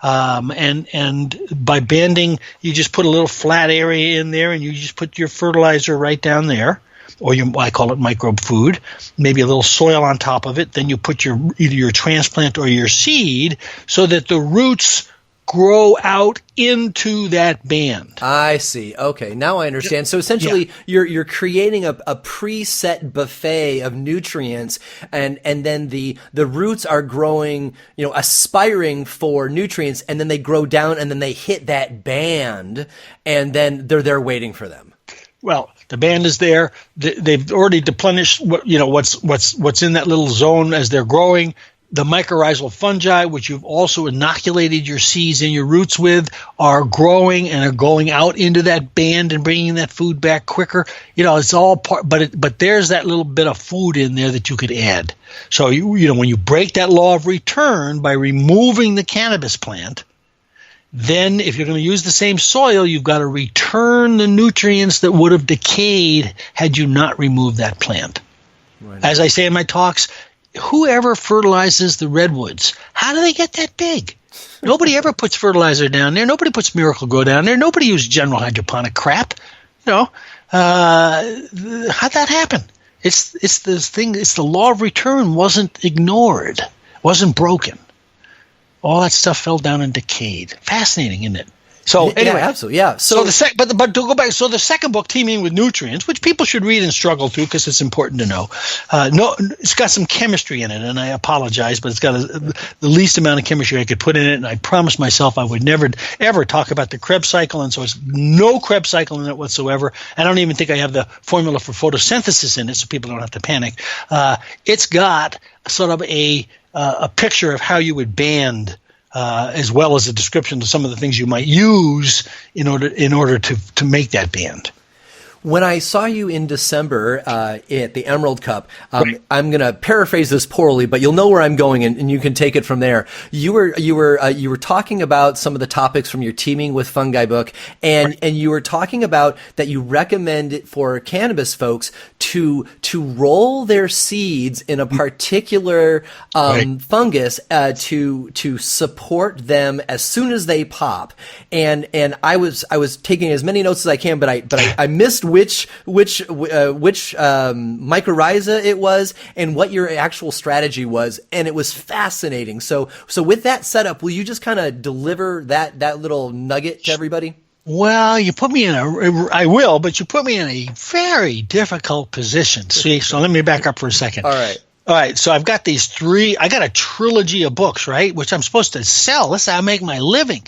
[SPEAKER 2] and by banding, you just put a little flat area in there, and you just put your fertilizer right down there. or I call it microbe food, maybe a little soil on top of it. Then you put either your transplant or your seed so that the roots grow out into that band.
[SPEAKER 1] I see. Okay, now I understand. So essentially, you're creating a preset buffet of nutrients, and then the roots are growing, aspiring for nutrients, and then they grow down, and then they hit that band, and then they're there waiting for them.
[SPEAKER 2] Well, the band is there. They've already deplenished what's in that little zone as they're growing. The mycorrhizal fungi, which you've also inoculated your seeds and your roots with, are growing and are going out into that band and bringing that food back quicker. It's all part, but there's that little bit of food in there that you could add. So when you break that law of return by removing the cannabis plant, then if you're going to use the same soil, you've got to return the nutrients that would have decayed had you not removed that plant. Right. As I say in my talks, whoever fertilizes the redwoods, how do they get that big? Nobody ever puts fertilizer down there. Nobody puts Miracle-Gro down there. Nobody uses general hydroponic crap. How'd that happen? It's this thing. It's the law of return wasn't ignored, wasn't broken. All that stuff fell down and decayed. Fascinating, isn't it? So anyway,
[SPEAKER 1] yeah, absolutely, yeah.
[SPEAKER 2] So but to go back, so the second book, Teeming with Nutrients, which people should read and struggle through because it's important to know. It's got some chemistry in it, and I apologize, but it's got the least amount of chemistry I could put in it. And I promised myself I would never ever talk about the Krebs cycle, and so it's no Krebs cycle in it whatsoever. I don't even think I have the formula for photosynthesis in it, so people don't have to panic. It's got sort of a picture of how you would band. As well as a description of some of the things you might use in order to make that band.
[SPEAKER 1] When I saw you in December at the Emerald Cup, I'm going to paraphrase this poorly, but you'll know where I'm going, and you can take it from there. You were talking about some of the topics from your Teeming with Fungi book, and you were talking about that you recommend it for cannabis folks to roll their seeds in a particular fungus to support them as soon as they pop. And I was taking as many notes as I can, but I missed which mycorrhiza it was and what your actual strategy was, and it was fascinating. So with that setup, will you just kind of deliver that little nugget to everybody?
[SPEAKER 2] Well, you put me I will, but you put me in a very difficult position. See, so let me back up for a second. All right. So I've got I got a trilogy of books, right, which I'm supposed to sell. That's how I make my living.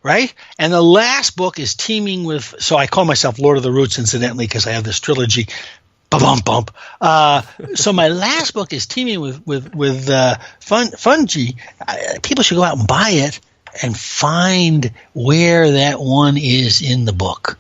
[SPEAKER 2] Right? And the last book is Teeming with, so I call myself Lord of the Roots, incidentally, because I have this trilogy. Bump. So my last book is Teeming with Fungi. People should go out and buy it and find where that one is in the book.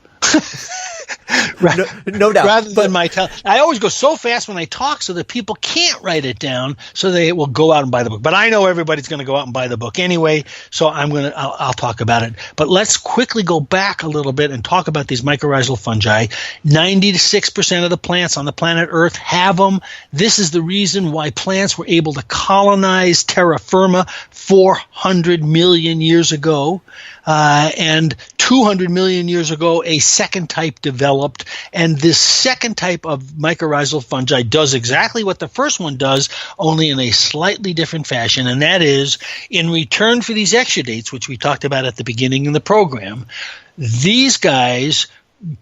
[SPEAKER 1] No doubt.
[SPEAKER 2] Rather than I always go so fast when I talk so that people can't write it down, so they will go out and buy the book. But I know everybody's going to go out and buy the book anyway, so I'll talk about it. But let's quickly go back a little bit and talk about these mycorrhizal fungi. 96% of the plants on the planet Earth have them. This is the reason why plants were able to colonize terra firma 400 million years ago. And 200 million years ago, a second type developed, and this second type of mycorrhizal fungi does exactly what the first one does, only in a slightly different fashion, and that is, in return for these exudates, which we talked about at the beginning of the program, these guys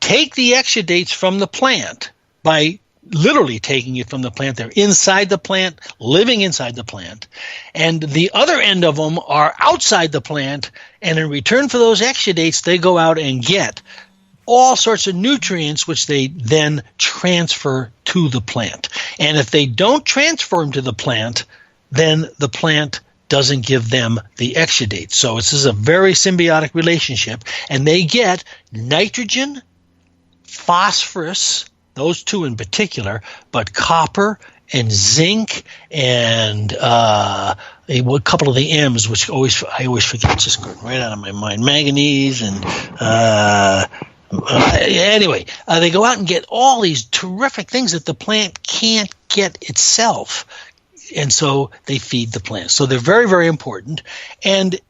[SPEAKER 2] take the exudates from the plant by literally taking it from the plant. They're inside the plant, living inside the plant. And the other end of them are outside the plant. And in return for those exudates, they go out and get all sorts of nutrients, which they then transfer to the plant. And if they don't transfer them to the plant, then the plant doesn't give them the exudates. So this is a very symbiotic relationship. And they get nitrogen, phosphorus, those two in particular, but copper and zinc and a couple of the M's, which I always forget, just going right out of my mind, manganese and anyway, they go out and get all these terrific things that the plant can't get itself, and so they feed the plant. So they're very, very important, and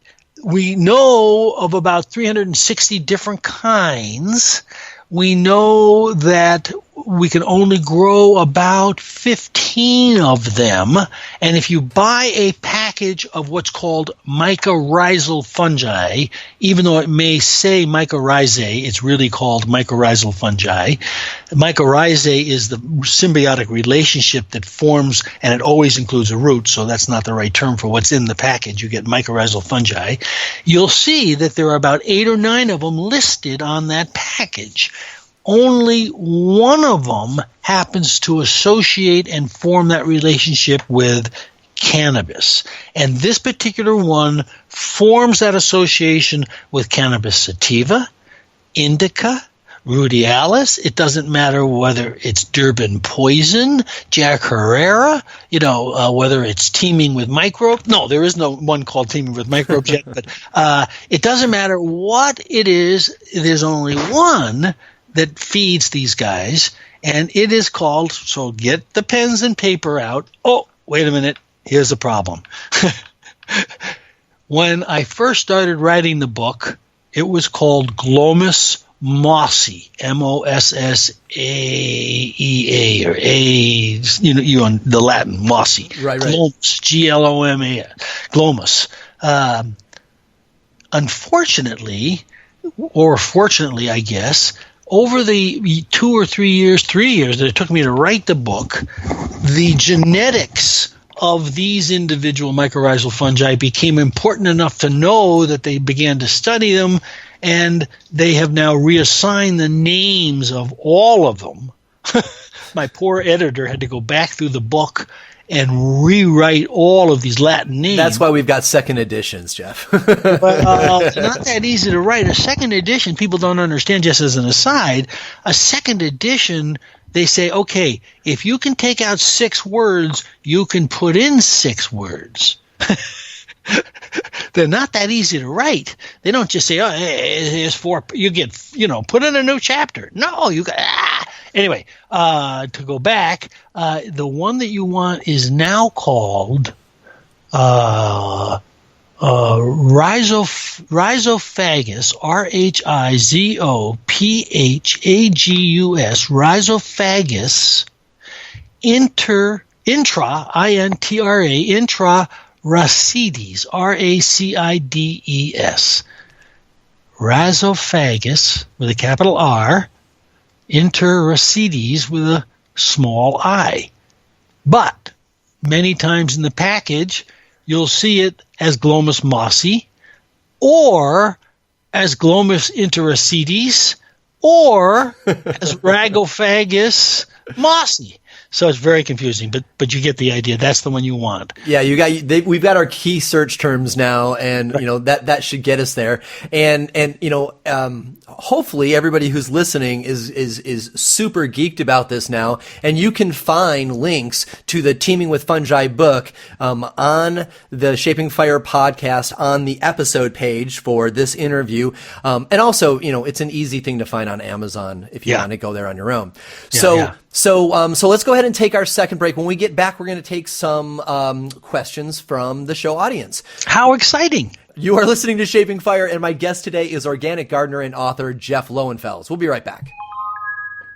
[SPEAKER 2] we know of about 360 different kinds. We know that we can only grow about 15 of them. And if you buy a package of what's called mycorrhizal fungi, even though it may say mycorrhizae, it's really called mycorrhizal fungi. Mycorrhizae is the symbiotic relationship that forms, and it always includes a root, so that's not the right term for what's in the package. You get mycorrhizal fungi. You'll see that there are about 8 or 9 of them listed on that package. Only one of them happens to associate and form that relationship with cannabis. And this particular one forms that association with cannabis sativa, indica, rudialis. It doesn't matter whether it's Durban poison, Jack Herrera, whether it's teeming with microbes. No, there is no one called teeming with microbes yet, but it doesn't matter what it is. There's only one that feeds these guys, and it is called, so get the pens and paper out. Oh, wait a minute. Here's the problem. When I first started writing the book, it was called Glomus mossae, Mossaea, or A, you on the Latin, mossy.
[SPEAKER 1] Right.
[SPEAKER 2] Glomus, Gloma, glomus. Unfortunately, or fortunately, I guess, over the 2 or 3 years that it took me to write the book, the genetics of these individual mycorrhizal fungi became important enough to know that they began to study them, and they have now reassigned the names of all of them. My poor editor had to go back through the book and rewrite all of these Latin names.
[SPEAKER 1] That's why we've got second editions, Jeff.
[SPEAKER 2] But it's not that easy to write. A second edition, people don't understand, just as an aside, a second edition, they say, okay, if you can take out 6 words, you can put in 6 words. They're not that easy to write. They don't just say, oh, here's 4, you get, put in a new chapter. No, you got, Anyway, to go back, the one that you want is now called Rhizophagus, Rhizophagus, Rhizophagus, intraracides, Racides, Rhizophagus with a capital R, Interracides with a small I. But many times in the package, you'll see it as Glomus mossae, or as Glomus interracides, or as Rhizophagus mossae. So it's very confusing, but you get the idea. That's the one you want.
[SPEAKER 1] Yeah, we've got our key search terms now, and that should get us there. And hopefully everybody who's listening is super geeked about this now, and you can find links to the Teeming with Fungi book on the Shaping Fire podcast on the episode page for this interview. And also, it's an easy thing to find on Amazon if you want to go there on your own. So let's go ahead and take our second break. When we get back, we're going to take some questions from the show audience.
[SPEAKER 2] How exciting!
[SPEAKER 1] You are listening to Shaping Fire, and my guest today is organic gardener and author Jeff Lowenfels. We'll be right back.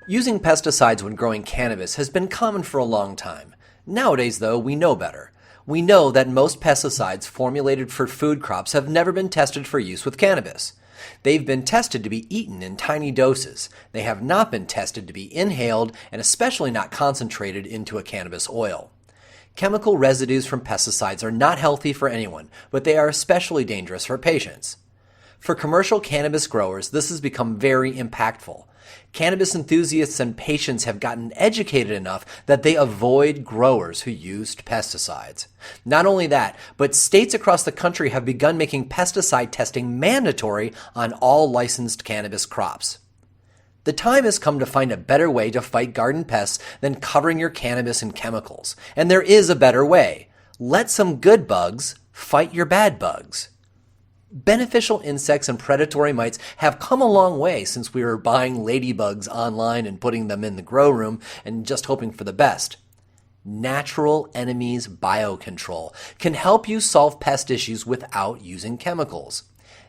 [SPEAKER 1] Using pesticides when growing cannabis has been common for a long time. Nowadays, though, we know better. We know that most pesticides formulated for food crops have never been tested for use with cannabis. They've been tested to be eaten in tiny doses. They have not been tested to be inhaled, and especially not concentrated into a cannabis oil. Chemical residues from pesticides are not healthy for anyone, but they are especially dangerous for patients. For commercial cannabis growers, this has become very impactful. Cannabis enthusiasts and patients have gotten educated enough that they avoid growers who used pesticides. Not only that, but states across the country have begun making pesticide testing mandatory on all licensed cannabis crops. The time has come to find a better way to fight garden pests than covering your cannabis in chemicals. And there is a better way. Let some good bugs fight your bad bugs. Beneficial insects and predatory mites have come a long way since we were buying ladybugs online and putting them in the grow room and just hoping for the best. Natural Enemies Biocontrol can help you solve pest issues without using chemicals.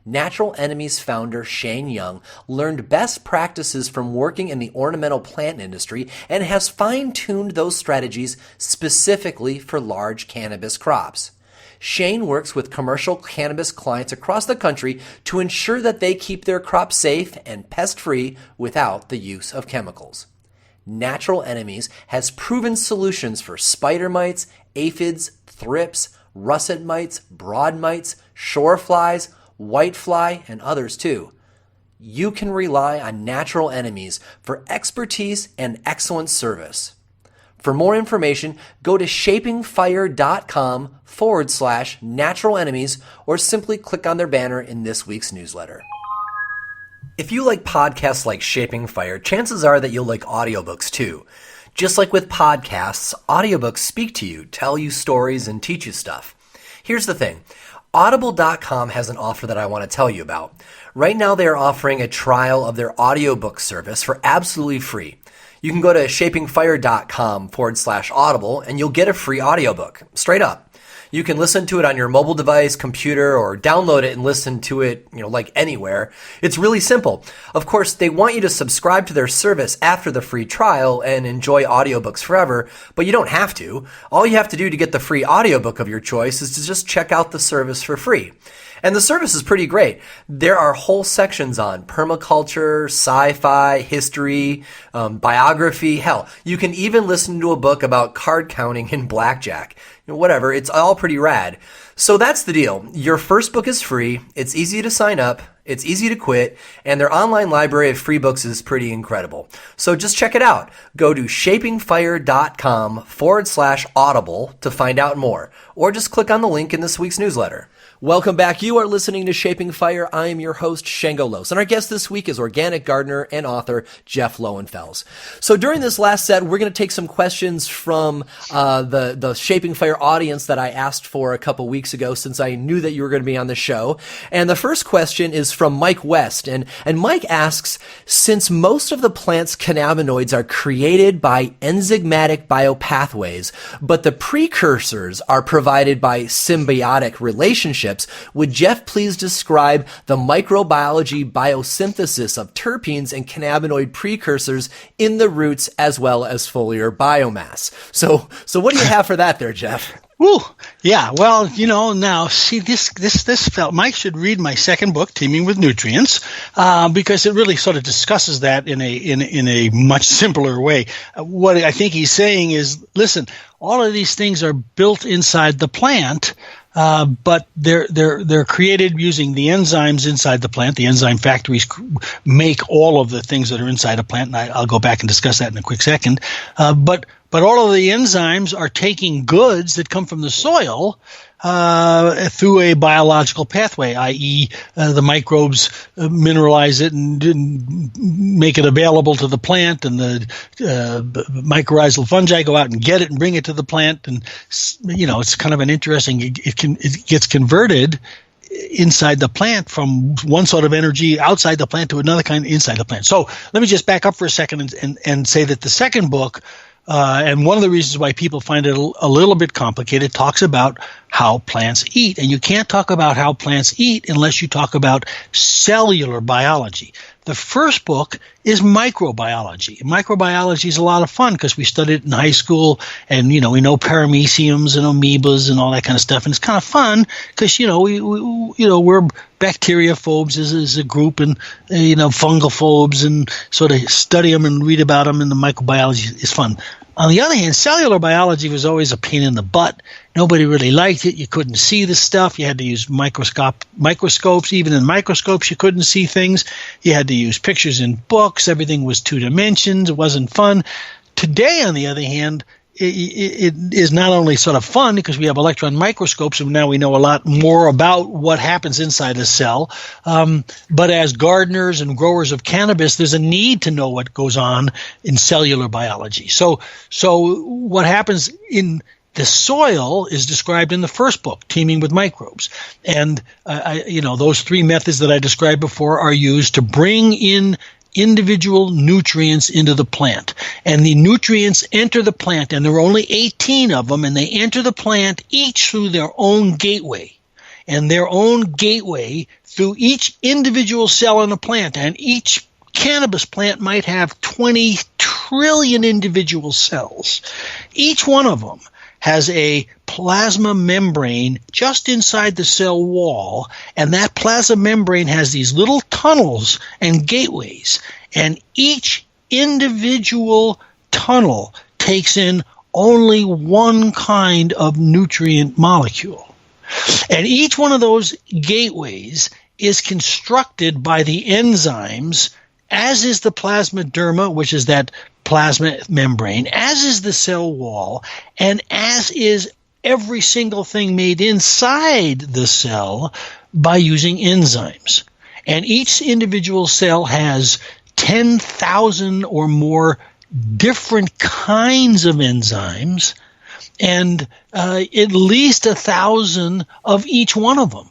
[SPEAKER 1] Natural Enemies founder Shane Young learned best practices from working in the ornamental plant industry and has fine-tuned those strategies specifically for large cannabis crops. Shane works with commercial cannabis clients across the country to ensure that they keep their crops safe and pest-free without the use of chemicals. Natural Enemies has proven solutions for spider mites, aphids, thrips, russet mites, broad mites, shore flies, whitefly, and others too. You can rely on Natural Enemies for expertise and excellent service. For more information, go to shapingfire.com/natural enemies or simply click on their banner in this week's newsletter. If you like podcasts like Shaping Fire, chances are that you'll like audiobooks too. Just like with podcasts, audiobooks speak to you, tell you stories, and teach you stuff. Here's the thing. Audible.com has an offer that I want to tell you about. Right now they are offering a trial of their audiobook service for absolutely free. You can go to shapingfire.com/audible and you'll get a free audiobook, straight up. You can listen to it on your mobile device, computer, or download it and listen to it, like anywhere. It's really simple. Of course, they want you to subscribe to their service after the free trial and enjoy audiobooks forever, but you don't have to. All you have to do to get the free audiobook of your choice is to just check out the service for free. And the service is pretty great. There are whole sections on permaculture, sci-fi, history, biography. Hell, you can even listen to a book about card counting and blackjack. Whatever, it's all pretty rad. So that's the deal. Your first book is free, it's easy to sign up, it's easy to quit, and their online library of free books is pretty incredible. So just check it out. Go to shapingfire.com/audible to find out more, or just click on the link in this week's newsletter. Welcome back. You are listening to Shaping Fire. I am your host, Shango Los, and our guest this week is organic gardener and author Jeff Lowenfels. So during this last set, we're going to take some questions from the Shaping Fire audience that I asked for a couple weeks ago, since I knew that you were going to be on the show. And the first question is from Mike West, and Mike asks, since most of the plant's cannabinoids are created by enzymatic biopathways, but the precursors are provided by symbiotic relationships, would Jeff please describe the microbiology biosynthesis of terpenes and cannabinoid precursors in the roots as well as foliar biomass? So what do you have for that there, Jeff?
[SPEAKER 2] Woo, yeah. Well, now see this felt. Mike should read my second book, Teeming with Nutrients, because it really sort of discusses that in a much simpler way. What I think he's saying is, listen, all of these things are built inside the plant. But they're created using the enzymes inside the plant. The enzyme factories make all of the things that are inside a plant, and I'll go back and discuss that in a quick second. But all of the enzymes are taking goods that come from the soil through a biological pathway, i.e. The microbes mineralize it and make it available to the plant, and the mycorrhizal fungi go out and get it and bring it to the plant. And it's kind of an interesting. It gets converted inside the plant from one sort of energy outside the plant to another kind inside the plant. So let me just back up for a second and say that the second book. And one of the reasons why people find it a little bit complicated, talks about how plants eat. And you can't talk about how plants eat unless you talk about cellular biology. The first book is microbiology. Microbiology is a lot of fun because we studied it in high school, and we know parameciums and amoebas and all that kind of stuff, and it's kind of fun because we're bacteriophobes as a group, and fungophobes, and sort of study them and read about them, and the microbiology is fun. On the other hand, cellular biology was always a pain in the butt. Nobody really liked it. You couldn't see the stuff. You had to use microscopes. Even in microscopes, you couldn't see things. You had to use pictures in books. Everything was 2 dimensions. It wasn't fun. Today, on the other hand, it is not only sort of fun because we have electron microscopes, and now we know a lot more about what happens inside a cell. But as gardeners and growers of cannabis, there's a need to know what goes on in cellular biology. So what happens in the soil is described in the first book, Teeming with Microbes. And those 3 methods that I described before are used to bring in individual nutrients into the plant. And the nutrients enter the plant, and there are only 18 of them, and they enter the plant each through their own gateway. and their own gateway through each individual cell in a plant. And each cannabis plant might have 20 trillion individual cells. Each one of them has a plasma membrane just inside the cell wall, and that plasma membrane has these little tunnels and gateways, and each individual tunnel takes in only one kind of nutrient molecule. And each one of those gateways is constructed by the enzymes, as is the plasmaderma, which is that plasma membrane, as is the cell wall, and as is every single thing made inside the cell by using enzymes. And each individual cell has 10,000 or more different kinds of enzymes, and at least 1,000 of each one of them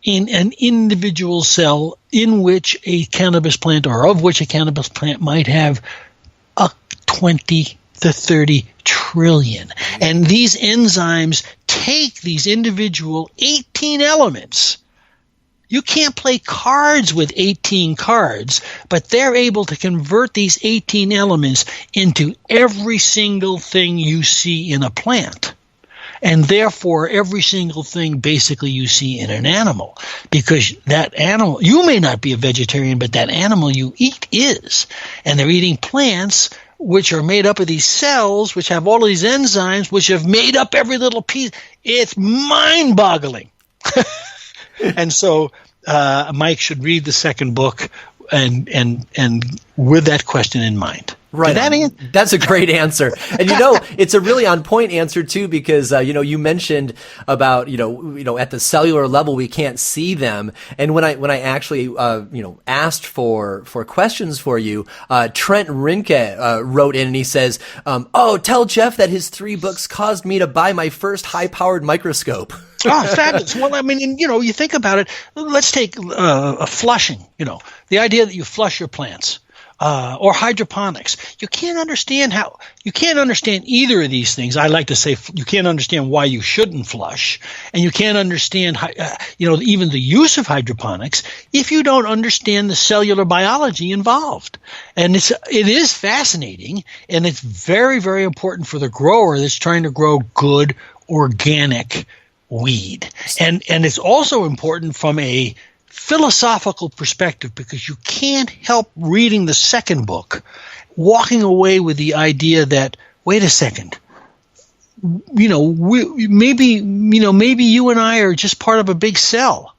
[SPEAKER 2] in an individual cell in which a cannabis plant, or of which a cannabis plant might have 20 to 30 trillion. And these enzymes take these individual 18 elements. You can't play cards with 18 cards, but they're able to convert these 18 elements into every single thing you see in a plant. And therefore, every single thing basically you see in an animal, because that animal, you may not be a vegetarian, but that animal you eat is. And they're eating plants which are made up of these cells, which have all of these enzymes, which have made up every little piece. It's mind-boggling. And so Mike should read the second book and with that question in mind.
[SPEAKER 1] Right. That's a great answer. And it's a really on point answer too, because you mentioned about at the cellular level we can't see them. And when I actually asked for questions for you, Trent Rinke wrote in and he says, tell Jeff that his 3 books caused me to buy my first high-powered microscope.
[SPEAKER 2] Oh, fabulous. Well, I mean, you think about it. Let's take flushing, the idea that you flush your plants. Or hydroponics. You can't understand either of these things. I like to say you can't understand why you shouldn't flush, and you can't understand, even the use of hydroponics if you don't understand the cellular biology involved. And it is fascinating, and it's very, very important for the grower that's trying to grow good organic weed. And it's also important from a philosophical perspective, because you can't help reading the second book walking away with the idea that, wait a second, maybe you and I are just part of a big cell.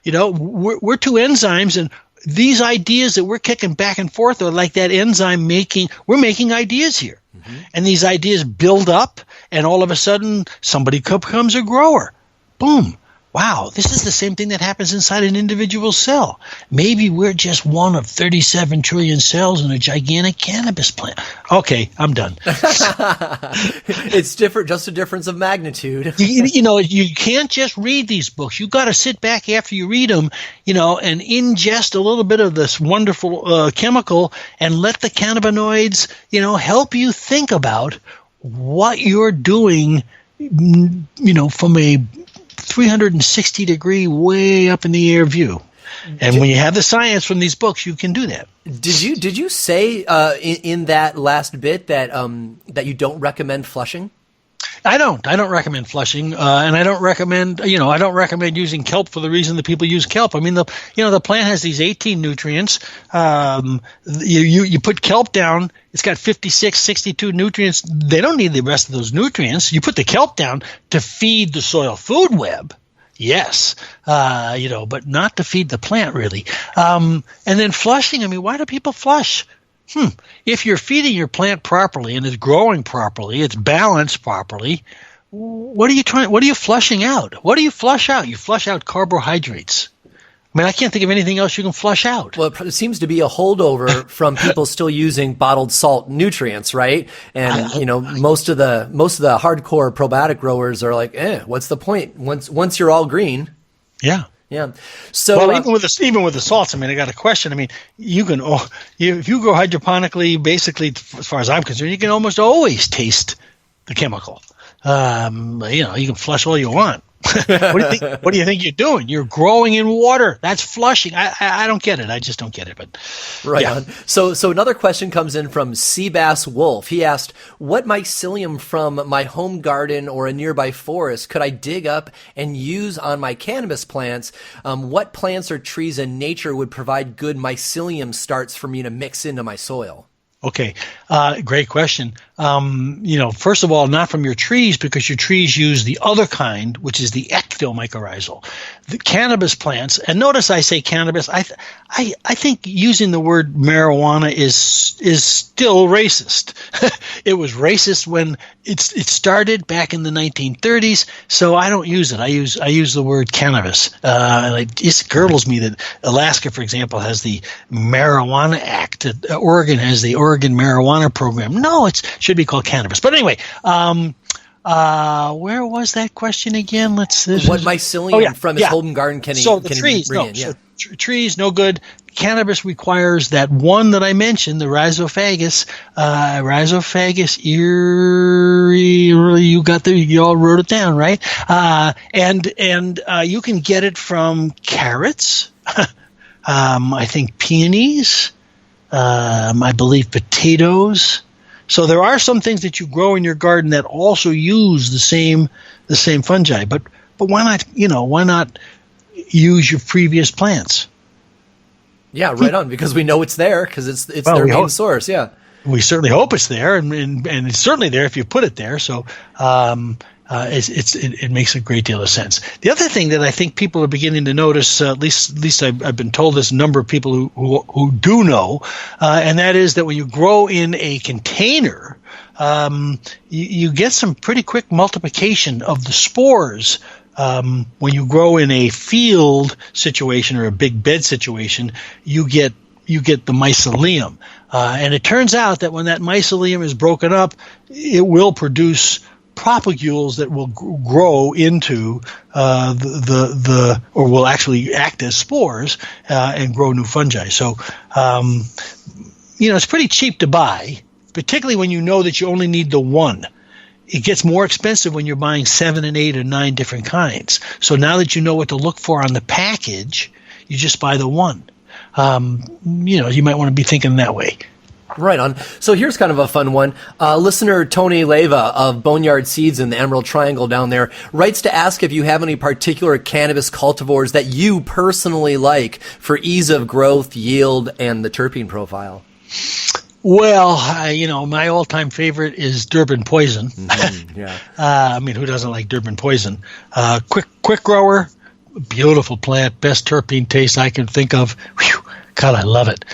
[SPEAKER 2] We're 2 enzymes, and these ideas that we're kicking back and forth are like that enzyme we're making ideas here. Mm-hmm. And these ideas build up, and all of a sudden somebody becomes a grower. Boom. Wow, this is the same thing that happens inside an individual cell. Maybe we're just one of 37 trillion cells in a gigantic cannabis plant. Okay, I'm done.
[SPEAKER 1] It's different, just a difference of magnitude.
[SPEAKER 2] You can't just read these books. You got to sit back after you read them, and ingest a little bit of this wonderful chemical, and let the cannabinoids, help you think about what you're doing, from a 360 degree way up in the air view. And when you have the science from these books, you can do that.
[SPEAKER 1] Did you say in that last bit that you don't recommend flushing?
[SPEAKER 2] I don't recommend flushing, and I don't recommend using kelp for the reason that people use kelp. I mean, the plant has these 18 nutrients. You put kelp down, it's got 56, 62 nutrients. They don't need the rest of those nutrients. You put the kelp down to feed the soil food web. Yes, but not to feed the plant really. And then flushing. I mean, why do people flush? If you're feeding your plant properly and it's growing properly, it's balanced properly, what are you flushing out? What do you flush out? You flush out carbohydrates. I mean, I can't think of anything else you can flush out.
[SPEAKER 1] Well, it seems to be a holdover from people still using bottled salt nutrients, right? And most of the hardcore probiotic growers are like, what's the point? Once you're all green.
[SPEAKER 2] Yeah.
[SPEAKER 1] Yeah. So
[SPEAKER 2] even with the salts, I mean, I got a question. I mean, you can if you grow hydroponically, basically, as far as I'm concerned, you can almost always taste the chemical. You can flush all you want. What do you think you're doing? You're growing in water. That's flushing. I don't get it. I just don't get it. But
[SPEAKER 1] right yeah. on. So another question comes in from Seabass Wolf. He asked, what mycelium from my home garden or a nearby forest could I dig up and use on my cannabis plants? What plants or trees in nature would provide good mycelium starts for me to mix into my soil?
[SPEAKER 2] Okay, great question. First of all, not from your trees, because your trees use the other kind, which is the ectomycorrhizal. The cannabis plants, and notice I say cannabis. I think using the word marijuana is still racist. It was racist when it started back in the 1930s, so I don't use it. I use the word cannabis. It just girdles me that Alaska, for example, has the Marijuana Act. Oregon has the Oregon Marijuana Program. No, it should be called cannabis. But anyway, where was that question again? What
[SPEAKER 1] mycelium from his home garden can he
[SPEAKER 2] trees,
[SPEAKER 1] bring in? Yeah.
[SPEAKER 2] So trees, no good. Cannabis requires that one that I mentioned, the Rhizophagus you all wrote it down, right? And you can get it from carrots, I think peonies, I believe potatoes. So there are some things that you grow in your garden that also use the same fungi. But why not use your previous plants?
[SPEAKER 1] Yeah, right on. Because we know it's there because it's their main source. Yeah,
[SPEAKER 2] we certainly hope it's there, and it's certainly there if you put it there. So it makes a great deal of sense. The other thing that I think people are beginning to notice, at least I've been told there's a number of people who do know, and that is that when you grow in a container, you get some pretty quick multiplication of the spores. When you grow in a field situation or a big bed situation, you get the mycelium, and it turns out that when that mycelium is broken up, it will produce propagules that will grow into or will actually act as spores and grow new fungi. So, it's pretty cheap to buy, particularly when you know that you only need the one. It gets more expensive when you're buying 7 and 8 or 9 different kinds. So now that you know what to look for on the package, you just buy the one. You might want to be thinking that way.
[SPEAKER 1] Right on. So here's kind of a fun one. Listener Tony Leva of Boneyard Seeds in the Emerald Triangle down there writes to ask if you have any particular cannabis cultivars that you personally like for ease of growth, yield, and the terpene profile.
[SPEAKER 2] Well, my all-time favorite is Durban Poison.
[SPEAKER 1] Mm-hmm, yeah.
[SPEAKER 2] Who doesn't like Durban Poison? Quick grower, beautiful plant, best terpene taste I can think of. Whew. God, I love it.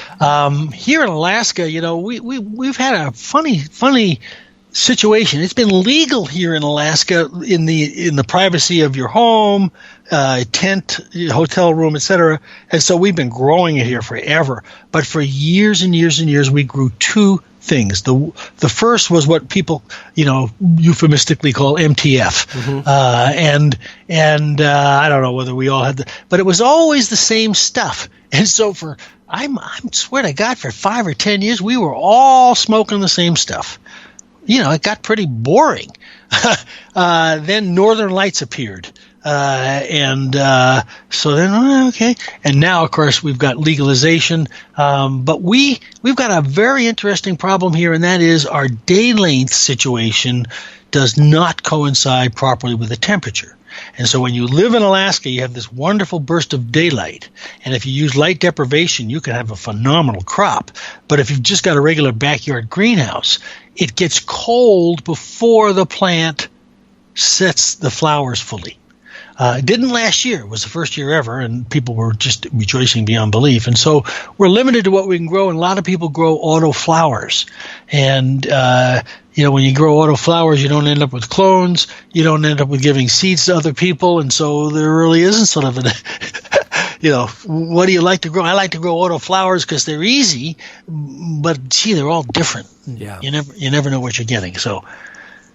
[SPEAKER 2] Here in Alaska, we've had a funny situation. It's been legal here in Alaska in the privacy of your home, tent, hotel room, etc. And so we've been growing it here forever. But for years and years and years, we grew 2 things. The first was what people, euphemistically call MTF. Mm-hmm. And I don't know whether we all had but it was always the same stuff. And so I swear to God, for 5 or 10 years, we were all smoking the same stuff. It got pretty boring. Then Northern Lights appeared. So then, okay. And now, of course, we've got legalization. But we've got a very interesting problem here, and that is our day length situation does not coincide properly with the temperature. And so when you live in Alaska, you have this wonderful burst of daylight. And if you use light deprivation, you can have a phenomenal crop. But if you've just got a regular backyard greenhouse, it gets cold before the plant sets the flowers fully. It didn't last year. It was the first year ever, and people were just rejoicing beyond belief. And so we're limited to what we can grow, and a lot of people grow auto flowers. And when you grow auto flowers, you don't end up with clones. You don't end up with giving seeds to other people. And so there really isn't sort of what do you like to grow? I like to grow auto flowers because they're easy, but they're all different.
[SPEAKER 1] Yeah.
[SPEAKER 2] You never know what you're getting. So,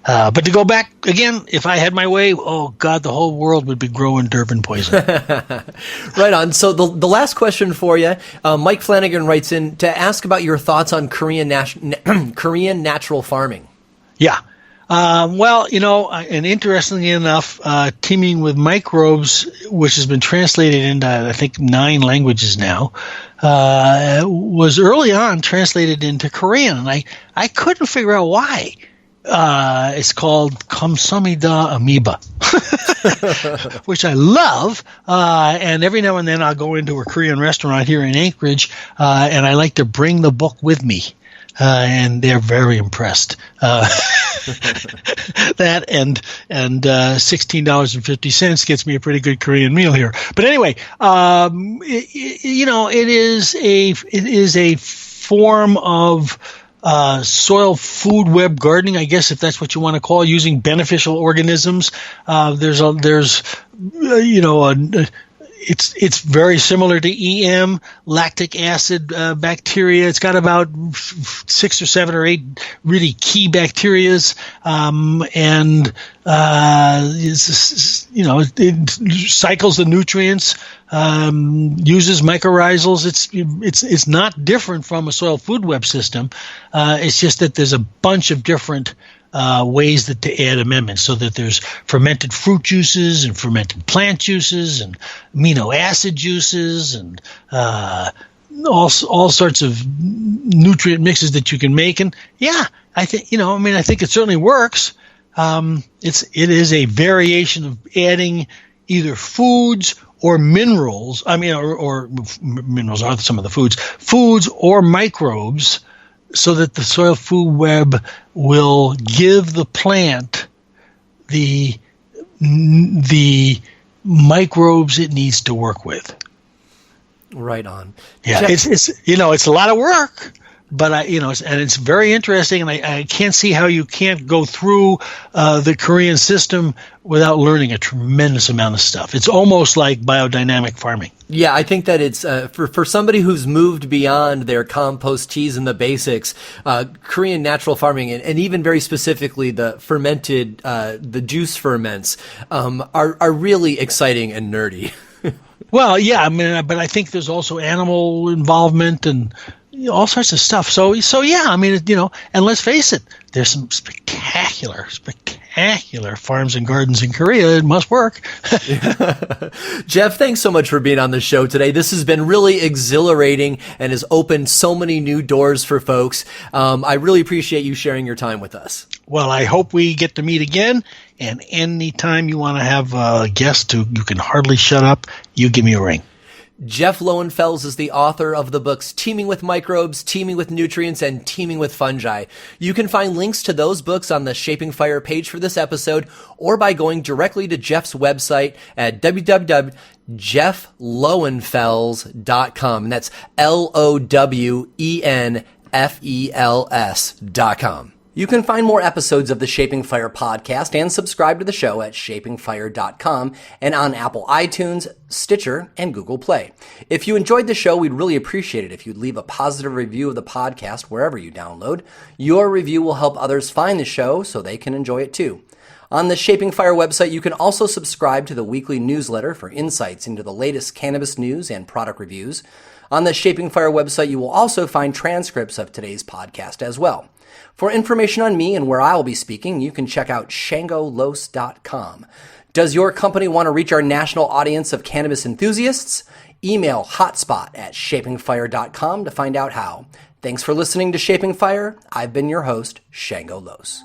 [SPEAKER 2] but to go back again, if I had my way, oh God, the whole world would be growing Durban Poison.
[SPEAKER 1] Right on. So the last question for you, Mike Flanagan writes in to ask about your thoughts on Korean natural farming.
[SPEAKER 2] Yeah. Well, and interestingly enough, teaming with microbes, which has been translated into, I think, 9 languages now, was early on translated into Korean, and I couldn't figure out why. It's called Kamsamida amoeba, which I love. And every now and then I'll go into a Korean restaurant here in Anchorage, and I like to bring the book with me. And they're very impressed. That and $16.50 gets me a pretty good Korean meal here. But anyway, it is a form of soil food web gardening, I guess, if that's what you want to call it, using beneficial organisms. It's very similar to EM, lactic acid bacteria. It's got about 6 or 7 or 8 really key bacterias, and it cycles the nutrients, uses mycorrhizals. It's not different from a soil food web system. It's just that there's a bunch of different ways to add amendments, so that there's fermented fruit juices and fermented plant juices and amino acid juices and all sorts of nutrient mixes that you can make. And I think it certainly works. It is a variation of adding either foods or minerals. Or minerals are some of the foods or microbes, so that the soil food web will give the plant the microbes it needs to work with.
[SPEAKER 1] Right on.
[SPEAKER 2] Yeah, it's a lot of work, but it's very interesting, and I can't see how you can't go through the Korean system without learning a tremendous amount of stuff. It's almost like biodynamic farming.
[SPEAKER 1] Yeah, I think that it's for somebody who's moved beyond their compost teas and the basics, Korean natural farming, and even very specifically the fermented, the juice ferments, are really exciting and nerdy.
[SPEAKER 2] Well, yeah, but I think there's also animal involvement and all sorts of stuff. So yeah, and let's face it, there's some spectacular farms and gardens in Korea. It must work.
[SPEAKER 1] Jeff, thanks so much for being on the show today. This has been really exhilarating and has opened so many new doors for folks. I really appreciate you sharing your time with us.
[SPEAKER 2] Well, I hope we get to meet again. And anytime you want to have a guest who you can hardly shut up, you give me a ring.
[SPEAKER 1] Jeff Lowenfels is the author of the books Teaming with Microbes, Teaming with Nutrients, and Teaming with Fungi. You can find links to those books on the Shaping Fire page for this episode, or by going directly to Jeff's website at www.jefflowenfels.com. And that's LOWENFELS.com. You can find more episodes of the Shaping Fire podcast and subscribe to the show at shapingfire.com and on Apple iTunes, Stitcher, and Google Play. If you enjoyed the show, we'd really appreciate it if you'd leave a positive review of the podcast wherever you download. Your review will help others find the show so they can enjoy it too. On the Shaping Fire website, you can also subscribe to the weekly newsletter for insights into the latest cannabis news and product reviews. On the Shaping Fire website, you will also find transcripts of today's podcast as well. For information on me and where I'll be speaking, you can check out shangolos.com. Does your company want to reach our national audience of cannabis enthusiasts? Email hotspot@shapingfire.com to find out how. Thanks for listening to Shaping Fire. I've been your host, Shango Los.